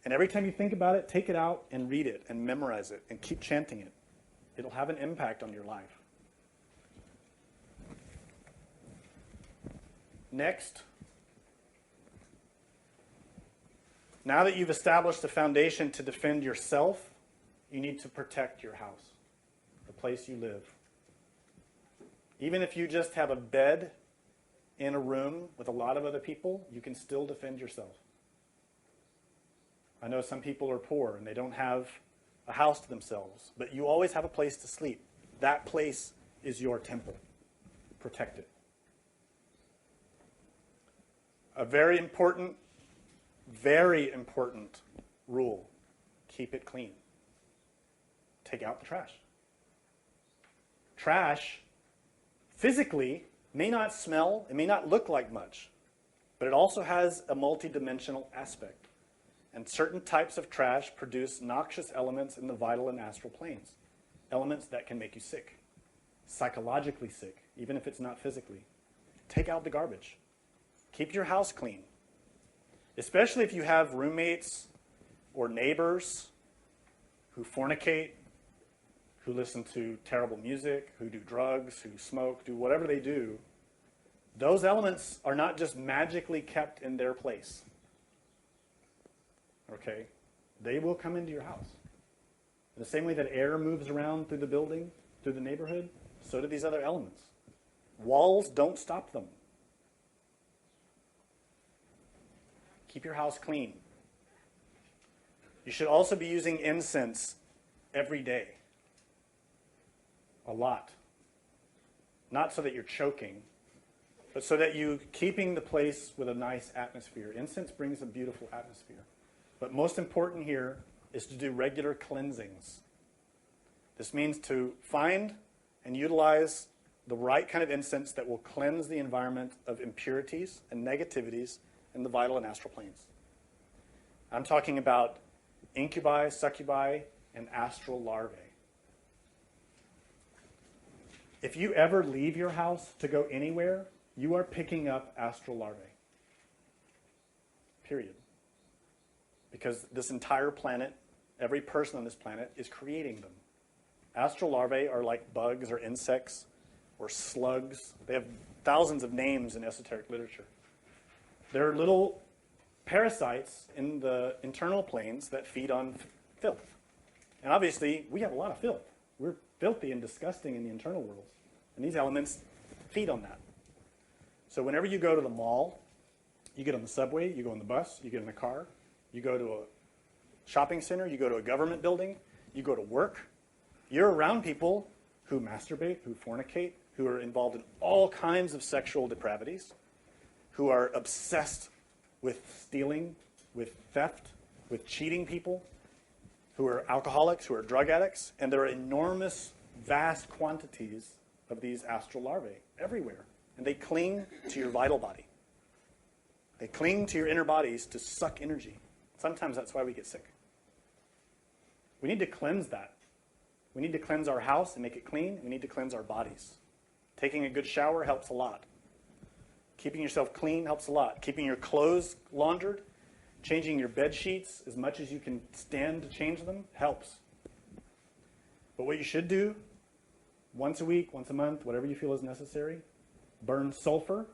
And every time you think about it, take it out and read it and memorize it and keep chanting it. It'll have an impact on your life. Next, now that you've established a foundation to defend yourself, you need to protect your house, the place you live. Even if you just have a bed in a room with a lot of other people, you can still defend yourself. I know some people are poor and they don't have a house to themselves, but you always have a place to sleep. That place is your temple. Protect it. A very important rule, keep it clean. take out the trash. Trash, physically, may not smell, it may not look like much, but it also has a multidimensional aspect. And certain types of trash produce noxious elements in the vital and astral planes, elements that can make you sick, psychologically sick, even if it's not physically. Take out the garbage. Keep your house clean, especially if you have roommates or neighbors who fornicate, who listen to terrible music, who do drugs, who smoke, do whatever they do. Those elements are not just magically kept in their place. Okay? They will come into your house. In the same way that air moves around through the building, through the neighborhood, so do these other elements. Walls don't stop them. Keep your house clean. You should also be using incense every day. A lot. Not so that you're choking, but so that you're keeping the place with a nice atmosphere. Incense brings a beautiful atmosphere. But most important here is to do regular cleansings. This means to find and utilize the right kind of incense that will cleanse the environment of impurities and negativities in the vital and astral planes. I'm talking about incubi, succubi, and astral larvae. If you ever leave your house to go anywhere, you are picking up astral larvae. Period. Because this entire planet, every person on this planet is creating them. Astral larvae are like bugs or insects or slugs. They have thousands of names in esoteric literature. They're little parasites in the internal planes that feed on filth. And obviously, we have a lot of filth. We're filthy and disgusting in the internal worlds. And these elements feed on that. So whenever you go to the mall, you get on the subway, you go on the bus, you get in a car, you go to a shopping center, you go to a government building, you go to work, you're around people who masturbate, who fornicate, who are involved in all kinds of sexual depravities, who are obsessed with stealing, with theft, with cheating people, who are alcoholics, who are drug addicts, and there are enormous, vast quantities of these astral larvae everywhere. And they cling to your vital body. They cling to your inner bodies to suck energy. Sometimes that's why we get sick. We need to cleanse that. We need to cleanse our house and make it clean. We need to cleanse our bodies. Taking a good shower helps a lot. Keeping yourself clean helps a lot. Keeping your clothes laundered, changing your bed sheets as much as you can stand to change them helps. But what you should do, once a week, once a month, whatever you feel is necessary, burn sulfur,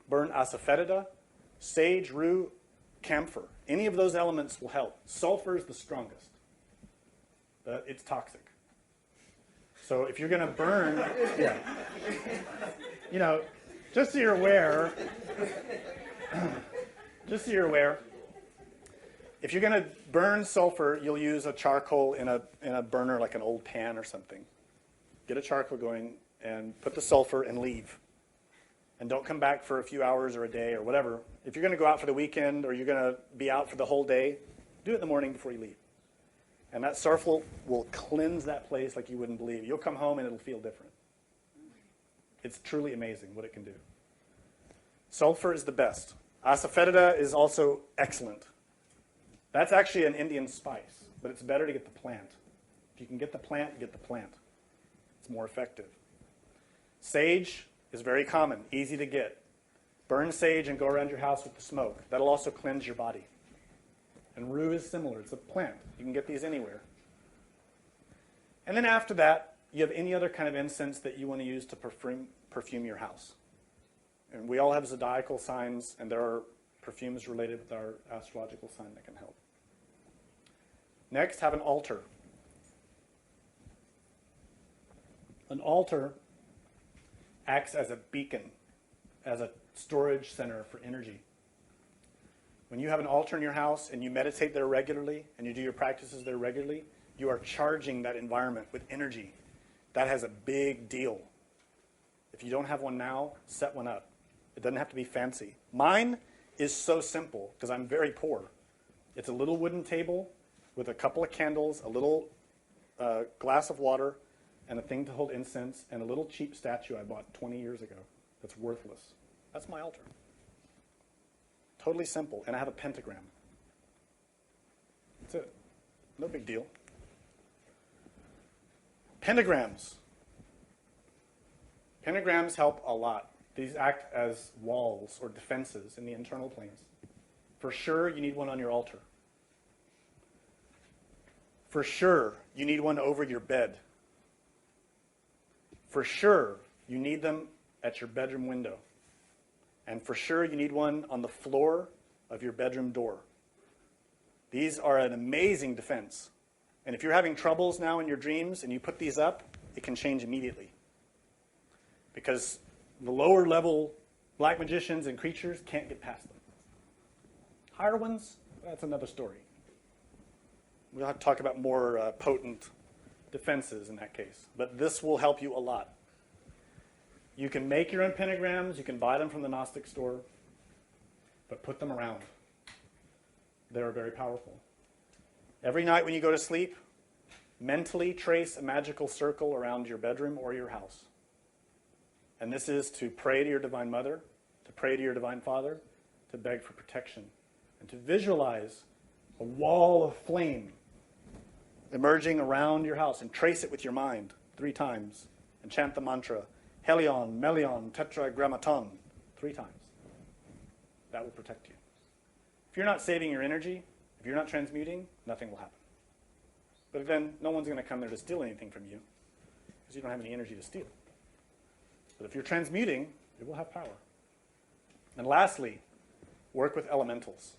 burn asafoetida, sage, rue, camphor. Any of those elements will help. Sulfur is the strongest. It's toxic. So if you're going to burn, just so you're aware, if you're going to burn sulfur, you'll use a charcoal in a burner like an old pan or something. Get a charcoal going and put the sulfur and leave. And don't come back for a few hours or a day or whatever. If you're going to go out for the weekend or you're going to be out for the whole day, do it in the morning before you leave. And that sulfur will cleanse that place like you wouldn't believe. You'll come home and it'll feel different. It's truly amazing what it can do. Sulfur is the best. Asafoetida is also excellent. That's actually an Indian spice, but it's better to get the plant. If you can get the plant, get the plant. It's more effective. Sage is very common, easy to get. Burn sage and go around your house with the smoke. That'll also cleanse your body. And rue is similar. It's a plant. You can get these anywhere. And then after that, you have any other kind of incense that you want to use to perfume your house. And we all have zodiacal signs, and there are perfumes related with our astrological sign that can help. Next, have an altar. An altar acts as a beacon, as a storage center for energy. When you have an altar in your house and you meditate there regularly and you do your practices there regularly, you are charging that environment with energy. That has a big deal. If you don't have one now, set one up. It doesn't have to be fancy. Mine is so simple because I'm very poor. It's a little wooden table with a couple of candles, a little a glass of water and a thing to hold incense and a little cheap statue I bought 20 years ago that's worthless. That's my altar. Totally simple. And I have a pentagram. That's it. No big deal. Pentagrams. Pentagrams help a lot. These act as walls or defenses in the internal planes. For sure, you need one on your altar. For sure, you need one over your bed. For sure, you need them at your bedroom window. And for sure, you need one on the floor of your bedroom door. These are an amazing defense. And if you're having troubles now in your dreams and you put these up, it can change immediately. Because the lower level black magicians and creatures can't get past them. Higher ones, that's another story. We'll have to talk about more potent defenses in that case. But this will help you a lot. You can make your own pentagrams. You can buy them from the Gnostic store. But put them around. They're very powerful. Every night when you go to sleep, mentally trace a magical circle around your bedroom or your house. And this is to pray to your Divine Mother, to pray to your Divine Father, to beg for protection, and to visualize a wall of flame emerging around your house, and trace it with your mind 3 times, and chant the mantra, Helion, Melion, Tetragrammaton, 3 times. That will protect you. If you're not saving your energy, if you're not transmuting, nothing will happen. But then no one's going to come there to steal anything from you, because you don't have any energy to steal. But if you're transmuting, it will have power. And lastly, work with elementals.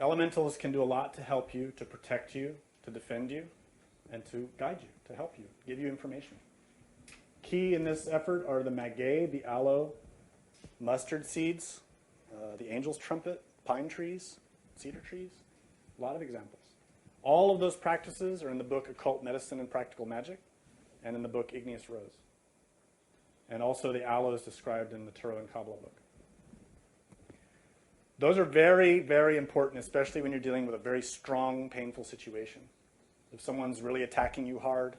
Elementals can do a lot to help you, to protect you, to defend you, and to guide you, to help you, give you information. Key in this effort are the maguey, the aloe, mustard seeds, the angel's trumpet, pine trees, cedar trees, a lot of examples. All of those practices are in the book Occult Medicine and Practical Magic, and in the book Igneous Rose. And also the aloe is described in the Tarot and Kabbalah book. Those are very, very important, especially when you're dealing with a very strong, painful situation. If someone's really attacking you hard,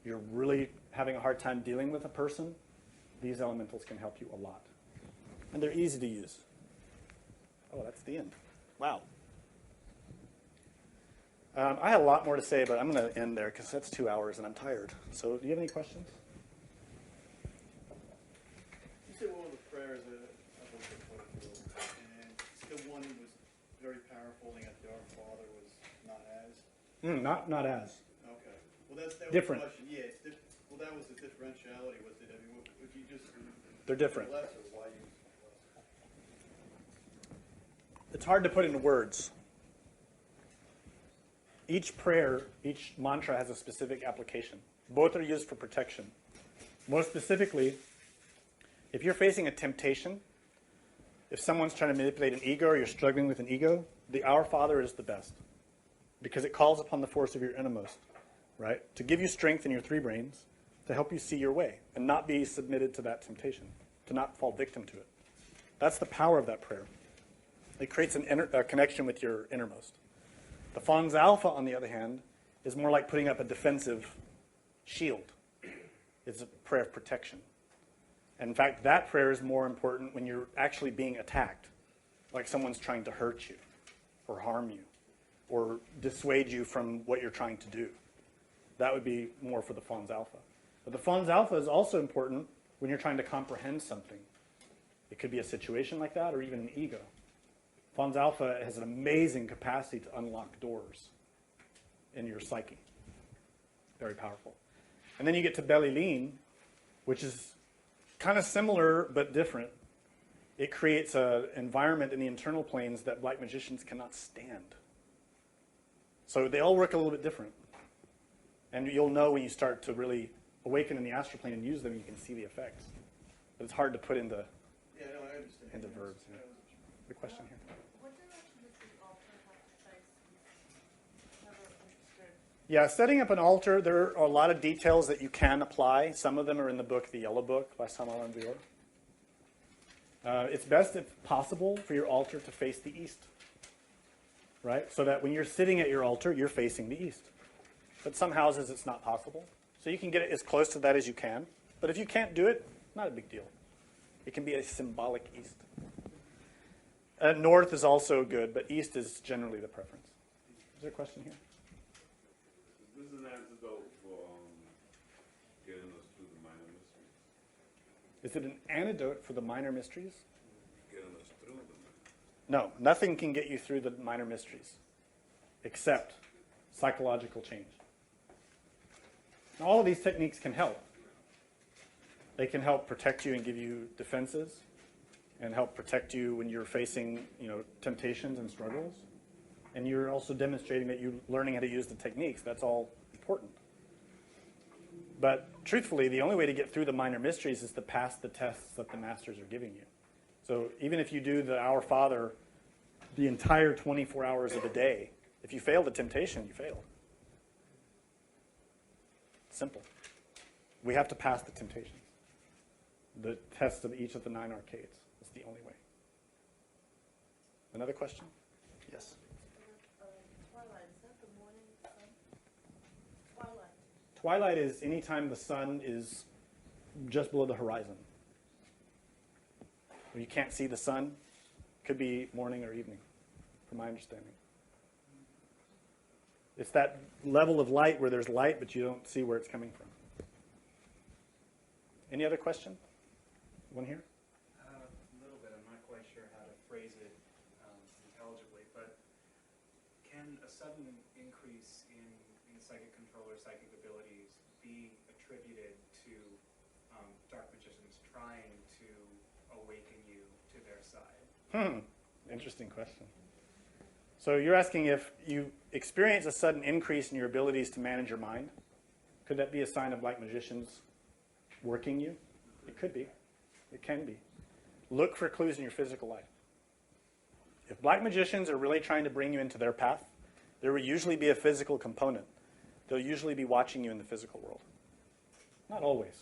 you're really having a hard time dealing with a person, these elementals can help you a lot. And they're easy to use. Oh, that's the end. Wow. I had a lot more to say, but I'm going to end there because that's 2 hours and I'm tired. So do you have any questions? You said one of the prayers that I was and still one was very powerful, and the Our Father was not as? Not as. Okay. Well, that was different. The question. Yeah, well, that was the differentiality. Was it? I mean, if you just they're different. Lesser, why use lesser? It's hard to put into words. Each prayer, each mantra has a specific application. Both are used for protection. More specifically, if you're facing a temptation, if someone's trying to manipulate an ego or you're struggling with an ego, the Our Father is the best because it calls upon the force of your innermost, right? To give you strength in your 3 brains, to help you see your way and not be submitted to that temptation, to not fall victim to it. That's the power of that prayer. It creates a connection with your innermost. The Fons Alpha, on the other hand, is more like putting up a defensive shield. It's a prayer of protection. And in fact, that prayer is more important when you're actually being attacked, like someone's trying to hurt you or harm you or dissuade you from what you're trying to do. That would be more for the Fons Alpha. But the Fons Alpha is also important when you're trying to comprehend something. It could be a situation like that or even an ego. Fons Alpha has an amazing capacity to unlock doors in your psyche. Very powerful. And then you get to Belly Lean, which is kind of similar but different. It creates an environment in the internal planes that black magicians cannot stand. So they all work a little bit different. And you'll know when you start to really awaken in the astral plane and use them, you can see the effects. But it's hard to put into, into verbs. Yeah. The question here. Yeah, setting up an altar, there are a lot of details that you can apply. Some of them are in the book, The Yellow Book by Samael and Vior. It's best, if possible, for your altar to face the east, right? So that when you're sitting at your altar, you're facing the east. But some houses it's not possible. So you can get it as close to that as you can. But if you can't do it, not a big deal. It can be a symbolic east. North is also good, but east is generally the preference. Is there a question here? This is an antidote for getting us through the minor mysteries. Is it an antidote for the minor mysteries? Getting us through them. No, nothing can get you through the minor mysteries except psychological change. Now, all of these techniques can help. They can help protect you and give you defenses and help protect you when you're facing, temptations and struggles. And you're also demonstrating that you're learning how to use the techniques. That's all important. But truthfully, the only way to get through the minor mysteries is to pass the tests that the masters are giving you. So even if you do the Our Father the entire 24 hours of the day, if you fail the temptation, you failed. Simple. We have to pass the temptations. The tests of each of the 9 arcades. That's the only way. Another question? Yes. Twilight, is that the morning sun? Twilight. Twilight is any time the sun is just below the horizon. When you can't see the sun, could be morning or evening, from my understanding. It's that level of light where there's light, but you don't see where it's coming from. Any other question? One here? A little bit. I'm not quite sure how to phrase it intelligibly, but can a sudden increase in psychic control or psychic abilities be attributed to dark magicians trying to awaken you to their side? Interesting question. So you're asking if you experience a sudden increase in your abilities to manage your mind, could that be a sign of black magicians working you? It could be. It can be. Look for clues in your physical life. If black magicians are really trying to bring you into their path, there will usually be a physical component. They'll usually be watching you in the physical world. Not always,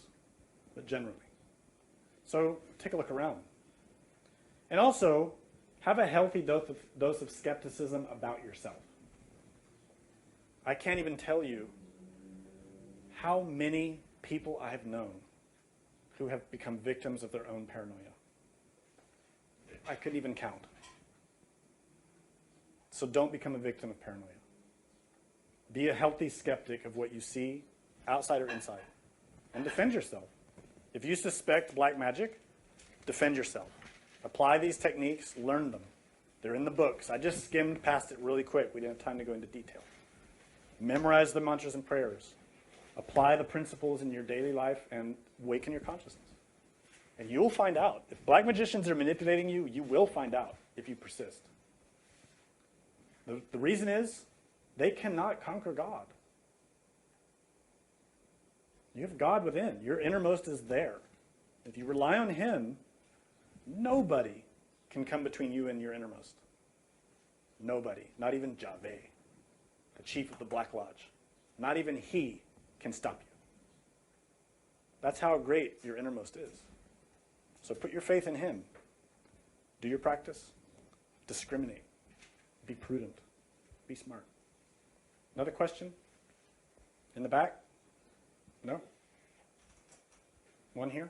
but generally. So take a look around. And also, have a healthy dose of skepticism about yourself. I can't even tell you how many people I have known who have become victims of their own paranoia. I couldn't even count. So don't become a victim of paranoia. Be a healthy skeptic of what you see, outside or inside, and defend yourself. If you suspect black magic, defend yourself. Apply these techniques, learn them. They're in the books. I just skimmed past it really quick. We didn't have time to go into detail. Memorize the mantras and prayers. Apply the principles in your daily life and awaken your consciousness. And you'll find out. If black magicians are manipulating you, you will find out if you persist. The reason is they cannot conquer God. You have God within. Your innermost is there. If you rely on Him, nobody can come between you and your innermost. Nobody. Not even Javeh, the chief of the Black Lodge. Not even he can stop you. That's how great your innermost is. So put your faith in Him. Do your practice. Discriminate. Be prudent. Be smart. Another question? In the back? No? One here?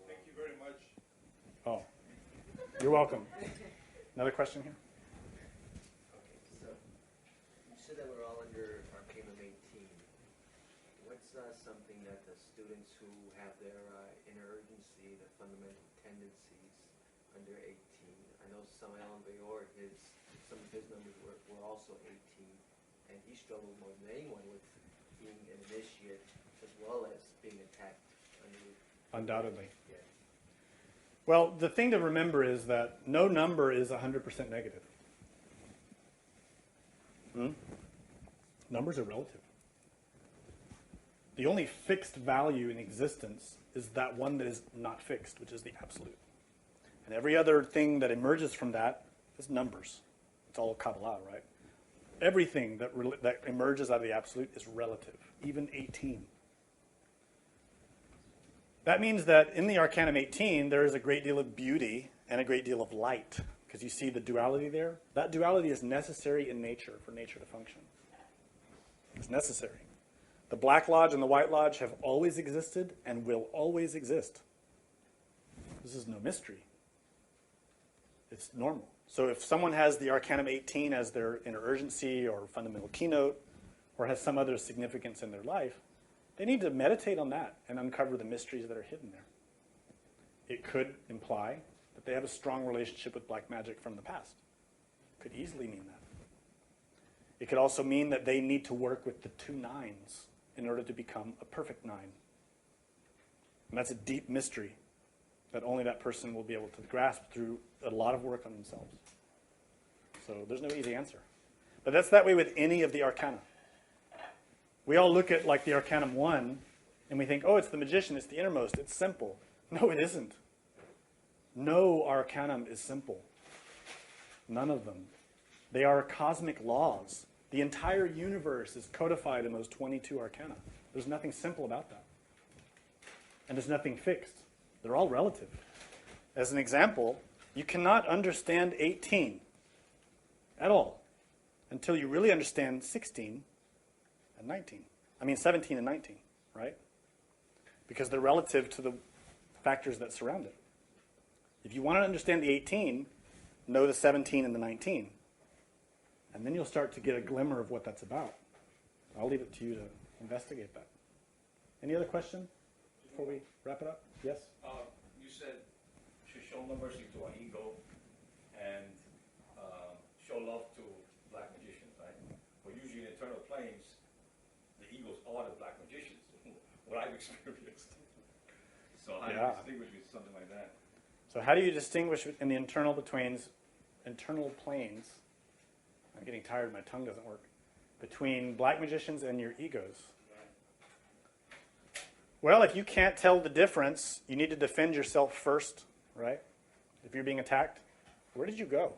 Thank you very much. Oh, you're welcome. Another question here? Okay, so you said that we're all under Arcanum 18. What's something that the students who have their inner urgency, their fundamental tendencies under 18? I know Samael and Bayor, some of his numbers were also 18, and he struggled more than anyone with being an initiate as well as being attacked under. Undoubtedly. Yeah. Well, the thing to remember is that no number is 100% negative. Numbers are relative. The only fixed value in existence is that one that is not fixed, which is the absolute. And every other thing that emerges from that is numbers. It's all Kabbalah, right? Everything that emerges out of the absolute is relative, even 18. That means that in the Arcanum 18, there is a great deal of beauty and a great deal of light, because you see the duality there. That duality is necessary in nature for nature to function. It's necessary. The Black Lodge and the White Lodge have always existed and will always exist. This is no mystery. It's normal. So if someone has the Arcanum 18 as their inner urgency or fundamental keynote, or has some other significance in their life, they need to meditate on that and uncover the mysteries that are hidden there. It could imply that they have a strong relationship with black magic from the past. It could easily mean that. It could also mean that they need to work with the 2 nines in order to become a perfect 9. And that's a deep mystery that only that person will be able to grasp through a lot of work on themselves. So there's no easy answer. But that's that way with any of the arcana. We all look at like the Arcanum 1 and we think, oh, it's the magician, it's the innermost, it's simple. No, it isn't. No Arcanum is simple. None of them. They are cosmic laws. The entire universe is codified in those 22 Arcana. There's nothing simple about that. And there's nothing fixed. They're all relative. As an example, you cannot understand 18 at all until you really understand 16 and 19. I mean 17 and 19, right? Because they're relative to the factors that surround it. If you want to understand the 18, know the 17 and the 19. And then you'll start to get a glimmer of what that's about. I'll leave it to you to investigate that. Any other question before we wrap it up? Yes? You said to show no mercy to an ego and show love to black magicians, right? But usually in eternal planes, the egos are the black magicians, what I've experienced. So how do you distinguish with something like that? So how do you distinguish in the internal planes? I'm getting tired, my tongue doesn't work. Between black magicians and your egos. Well, if you can't tell the difference, you need to defend yourself first, right? If you're being attacked, where did you go?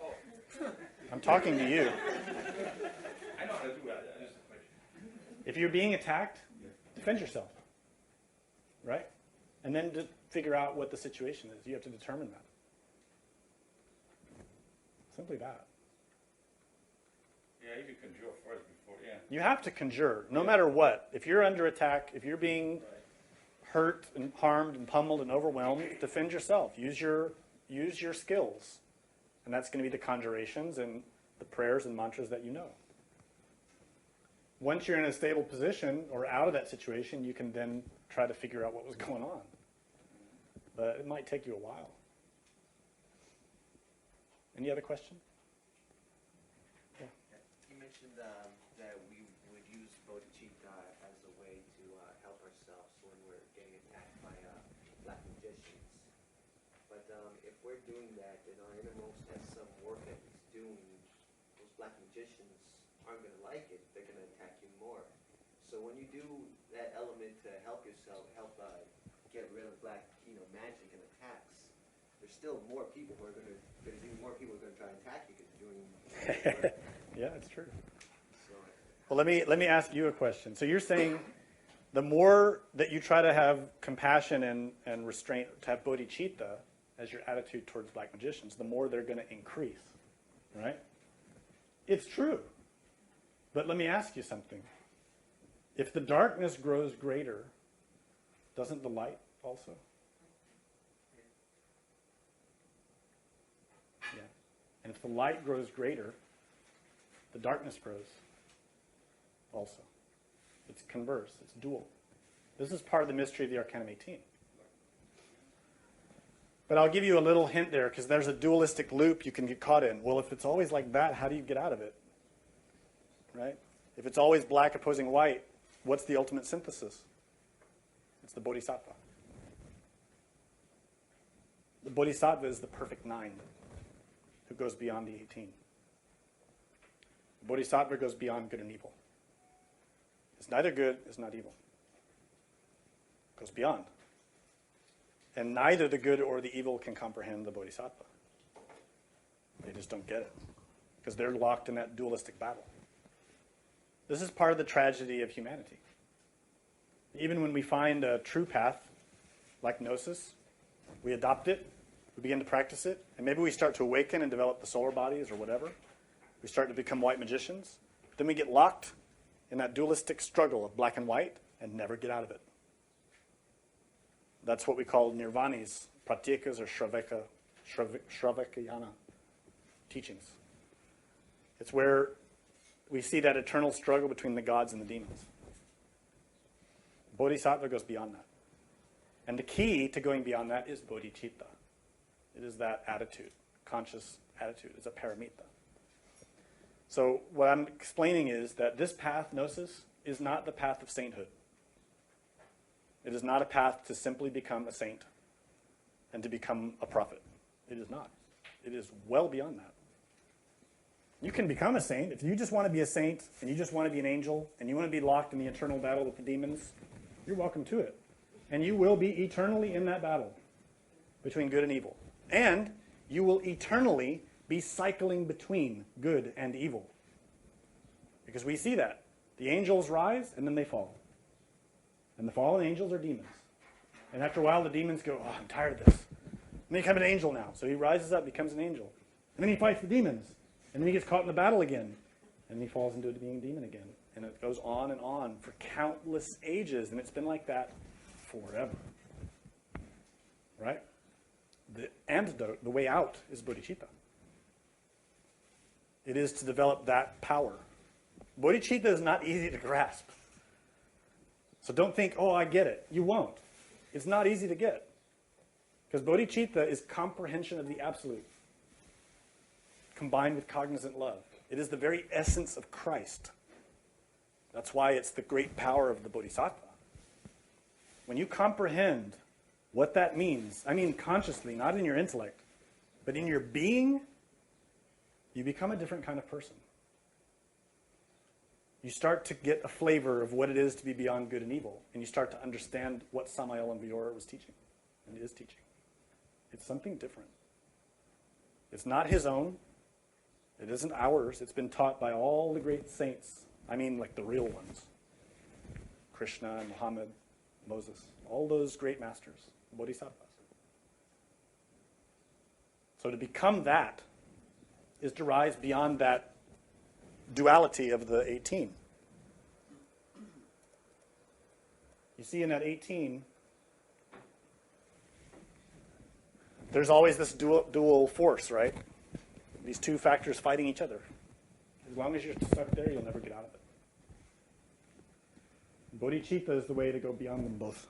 Oh. I'm talking to you. I know how to do that. If you're being attacked, defend yourself, right? And then to figure out what the situation is. You have to determine that. Simply that. Yeah, you can conjure first before, yeah. You have to conjure, no matter what. If you're under attack, if you're being hurt and harmed and pummeled and overwhelmed, defend yourself. Use your skills. And that's going to be the conjurations and the prayers and mantras that you know. Once you're in a stable position or out of that situation, you can then try to figure out what was going on. But it might take you a while. Any other question? Yeah. You mentioned that we would use bodhicitta as a way to help ourselves when we're getting attacked by black magicians. But if we're doing that and our innermost has some work that it's doing, those black magicians aren't going to like it. They're going to attack you more. So when you do that element to help yourself, help get rid of black, magic and attacks, there's still more people who are going to do. More people are going to try and attack you because you're doing. Yeah, it's true. Well, let me ask you a question. So you're saying the more that you try to have compassion and restraint, to have bodhicitta as your attitude towards black magicians, the more they're going to increase, right? It's true. But let me ask you something. If the darkness grows greater, doesn't the light also? Yeah. And if the light grows greater, the darkness grows also. It's converse. It's dual. This is part of the mystery of the Arcanum 18. But I'll give you a little hint there, because there's a dualistic loop you can get caught in. Well, if it's always like that, how do you get out of it? Right? If it's always black opposing white, what's the ultimate synthesis? It's the bodhisattva. The bodhisattva is the perfect 9 who goes beyond the 18. The bodhisattva goes beyond good and evil. It's neither good, it's not evil. It goes beyond. And neither the good or the evil can comprehend the bodhisattva. They just don't get it, because they're locked in that dualistic battle. This is part of the tragedy of humanity. Even when we find a true path, like Gnosis, we adopt it, we begin to practice it, and maybe we start to awaken and develop the solar bodies or whatever. We start to become white magicians. But then we get locked in that dualistic struggle of black and white and never get out of it. That's what we call nirvanis, pratyakas, or Shravakayana teachings. It's where we see that eternal struggle between the gods and the demons. Bodhisattva goes beyond that. And the key to going beyond that is bodhicitta. It is that attitude, conscious attitude. It's a paramita. So what I'm explaining is that this path, Gnosis, is not the path of sainthood. It is not a path to simply become a saint and to become a prophet. It is not. It is well beyond that. You can become a saint. If you just want to be a saint and you just want to be an angel and you want to be locked in the eternal battle with the demons, you're welcome to it. And you will be eternally in that battle between good and evil. And you will eternally be cycling between good and evil. Because we see that. The angels rise and then they fall. And the fallen angels are demons. And after a while the demons go, oh, I'm tired of this. And they become an angel now. So he rises up, becomes an angel. And then he fights the demons. And then he gets caught in the battle again. And then he falls into being a demon again. And it goes on for countless ages. And it's been like that forever. Right? The antidote, the way out, is bodhicitta. It is to develop that power. Bodhicitta is not easy to grasp. So don't think, oh, I get it. You won't. It's not easy to get. Because bodhicitta is comprehension of the absolute, combined with cognizant love. It is the very essence of Christ. That's why it's the great power of the bodhisattva. When you comprehend what that means, I mean consciously, not in your intellect, but in your being, you become a different kind of person. You start to get a flavor of what it is to be beyond good and evil, and you start to understand what Samael and Viora was teaching, and is teaching. It's something different. It's not his own. It isn't ours. It's been taught by all the great saints. I mean, like the real ones. Krishna, Muhammad, Moses, all those great masters, bodhisattvas. So to become that is to rise beyond that duality of the 18. You see in that 18, there's always this dual force, right? These two factors fighting each other. As long as you're stuck there, you'll never get out of it. Bodhicitta is the way to go beyond them both.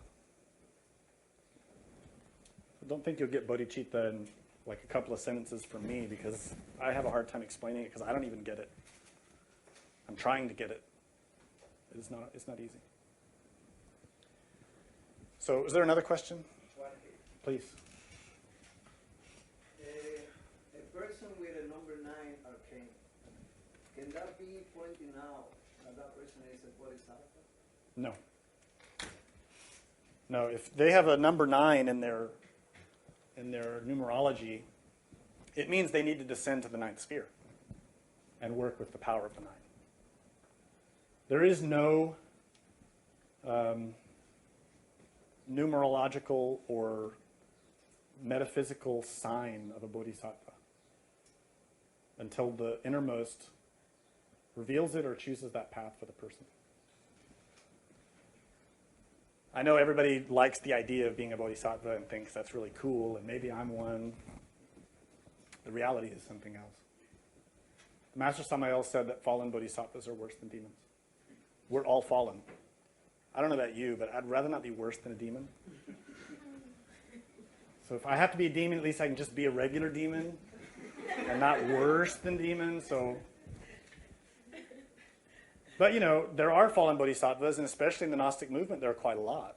So don't think you'll get bodhicitta in like a couple of sentences from me, because I have a hard time explaining it because I don't even get it. I'm trying to get it. It's not easy. So is there another question? Please. A person with a number 9 arcane, can that be pointing out that that person is a bodhisattva? No. No, if they have a number 9 in their numerology, it means they need to descend to the 9th sphere and work with the power of the 9. There is no numerological or metaphysical sign of a bodhisattva until the innermost reveals it or chooses that path for the person. I know everybody likes the idea of being a bodhisattva and thinks that's really cool, and maybe I'm one. The reality is something else. Master Samael said that fallen bodhisattvas are worse than demons. We're all fallen. I don't know about you, but I'd rather not be worse than a demon. So if I have to be a demon, at least I can just be a regular demon and not worse than demons. But, there are fallen bodhisattvas, and especially in the Gnostic movement, there are quite a lot.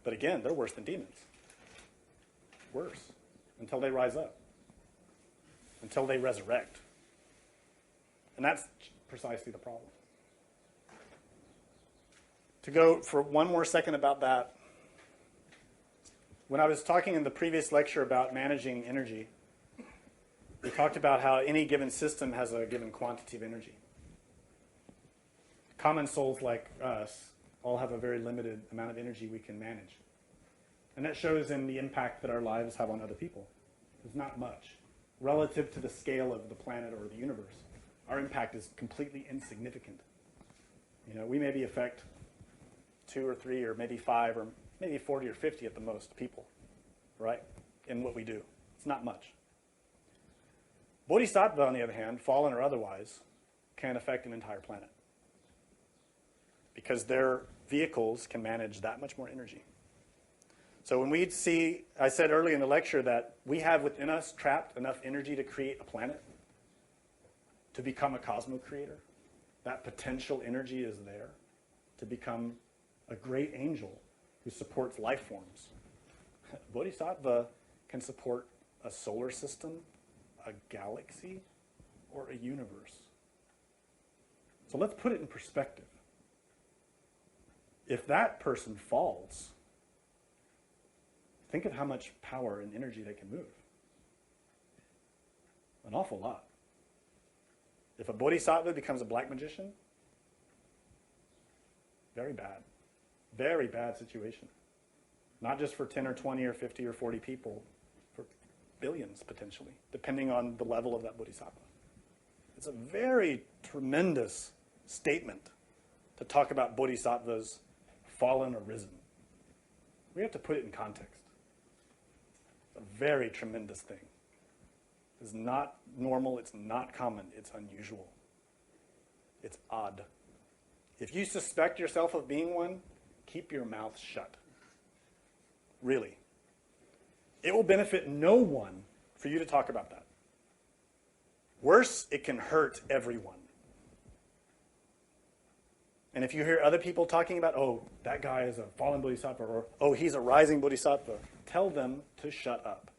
But again, they're worse than demons. Worse. Until they rise up. Until they resurrect. And that's precisely the problem. To go for one more second about that, when I was talking in the previous lecture about managing energy, we talked about how any given system has a given quantity of energy. Common souls like us all have a very limited amount of energy we can manage. And that shows in the impact that our lives have on other people. It's not much. Relative to the scale of the planet or the universe, our impact is completely insignificant. You know, we maybe affect 2 or 3 or maybe 5 or maybe 40 or 50 at the most people, right, in what we do. It's not much. Bodhisattva, on the other hand, fallen or otherwise, can affect an entire planet because their vehicles can manage that much more energy. So when we see, I said earlier in the lecture that we have within us trapped enough energy to create a planet, to become a cosmo-creator. That potential energy is there to become a great angel who supports life forms. Bodhisattva can support a solar system, a galaxy, or a universe. So let's put it in perspective. If that person falls, think of how much power and energy they can move. An awful lot. If a bodhisattva becomes a black magician, very bad situation. Not just for 10 or 20 or 50 or 40 people, for billions potentially, depending on the level of that bodhisattva. It's a very tremendous statement to talk about bodhisattvas fallen or risen. We have to put it in context. It's a very tremendous thing. It's not normal, it's not common, it's unusual. It's odd. If you suspect yourself of being one, keep your mouth shut. Really. It will benefit no one for you to talk about that. Worse, it can hurt everyone. And if you hear other people talking about, oh, that guy is a fallen bodhisattva, or, oh, he's a rising bodhisattva, tell them to shut up.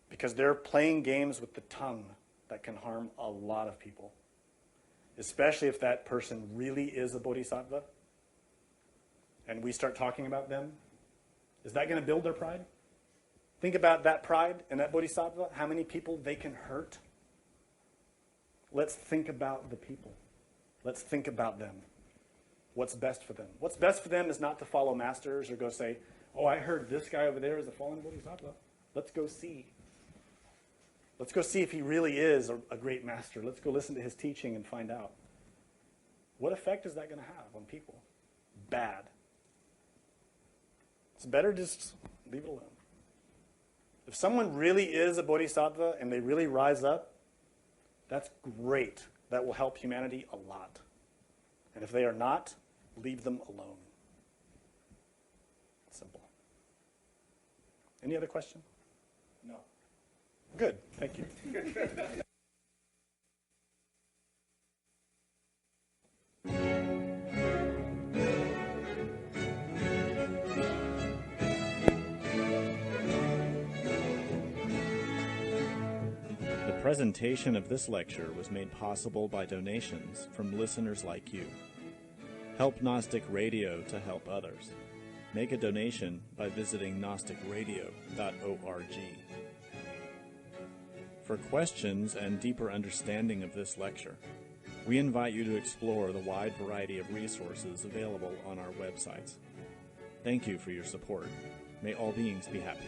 Because they're playing games with the tongue that can harm a lot of people. Especially if that person really is a bodhisattva, and we start talking about them. Is that going to build their pride? Think about that pride and that bodhisattva, how many people they can hurt. Let's think about the people. Let's think about them. What's best for them? What's best for them is not to follow masters or go say, oh, I heard this guy over there is a fallen bodhisattva. Let's go see. Let's go see if he really is a great master. Let's go listen to his teaching and find out. What effect is that going to have on people? Bad. It's better just leave it alone. If someone really is a bodhisattva and they really rise up, that's great. That will help humanity a lot. And if they are not, leave them alone. Simple. Any other question? No. Good. Thank you. The presentation of this lecture was made possible by donations from listeners like you. Help Gnostic Radio to help others. Make a donation by visiting gnosticradio.org. For questions and deeper understanding of this lecture, we invite you to explore the wide variety of resources available on our websites. Thank you for your support. May all beings be happy.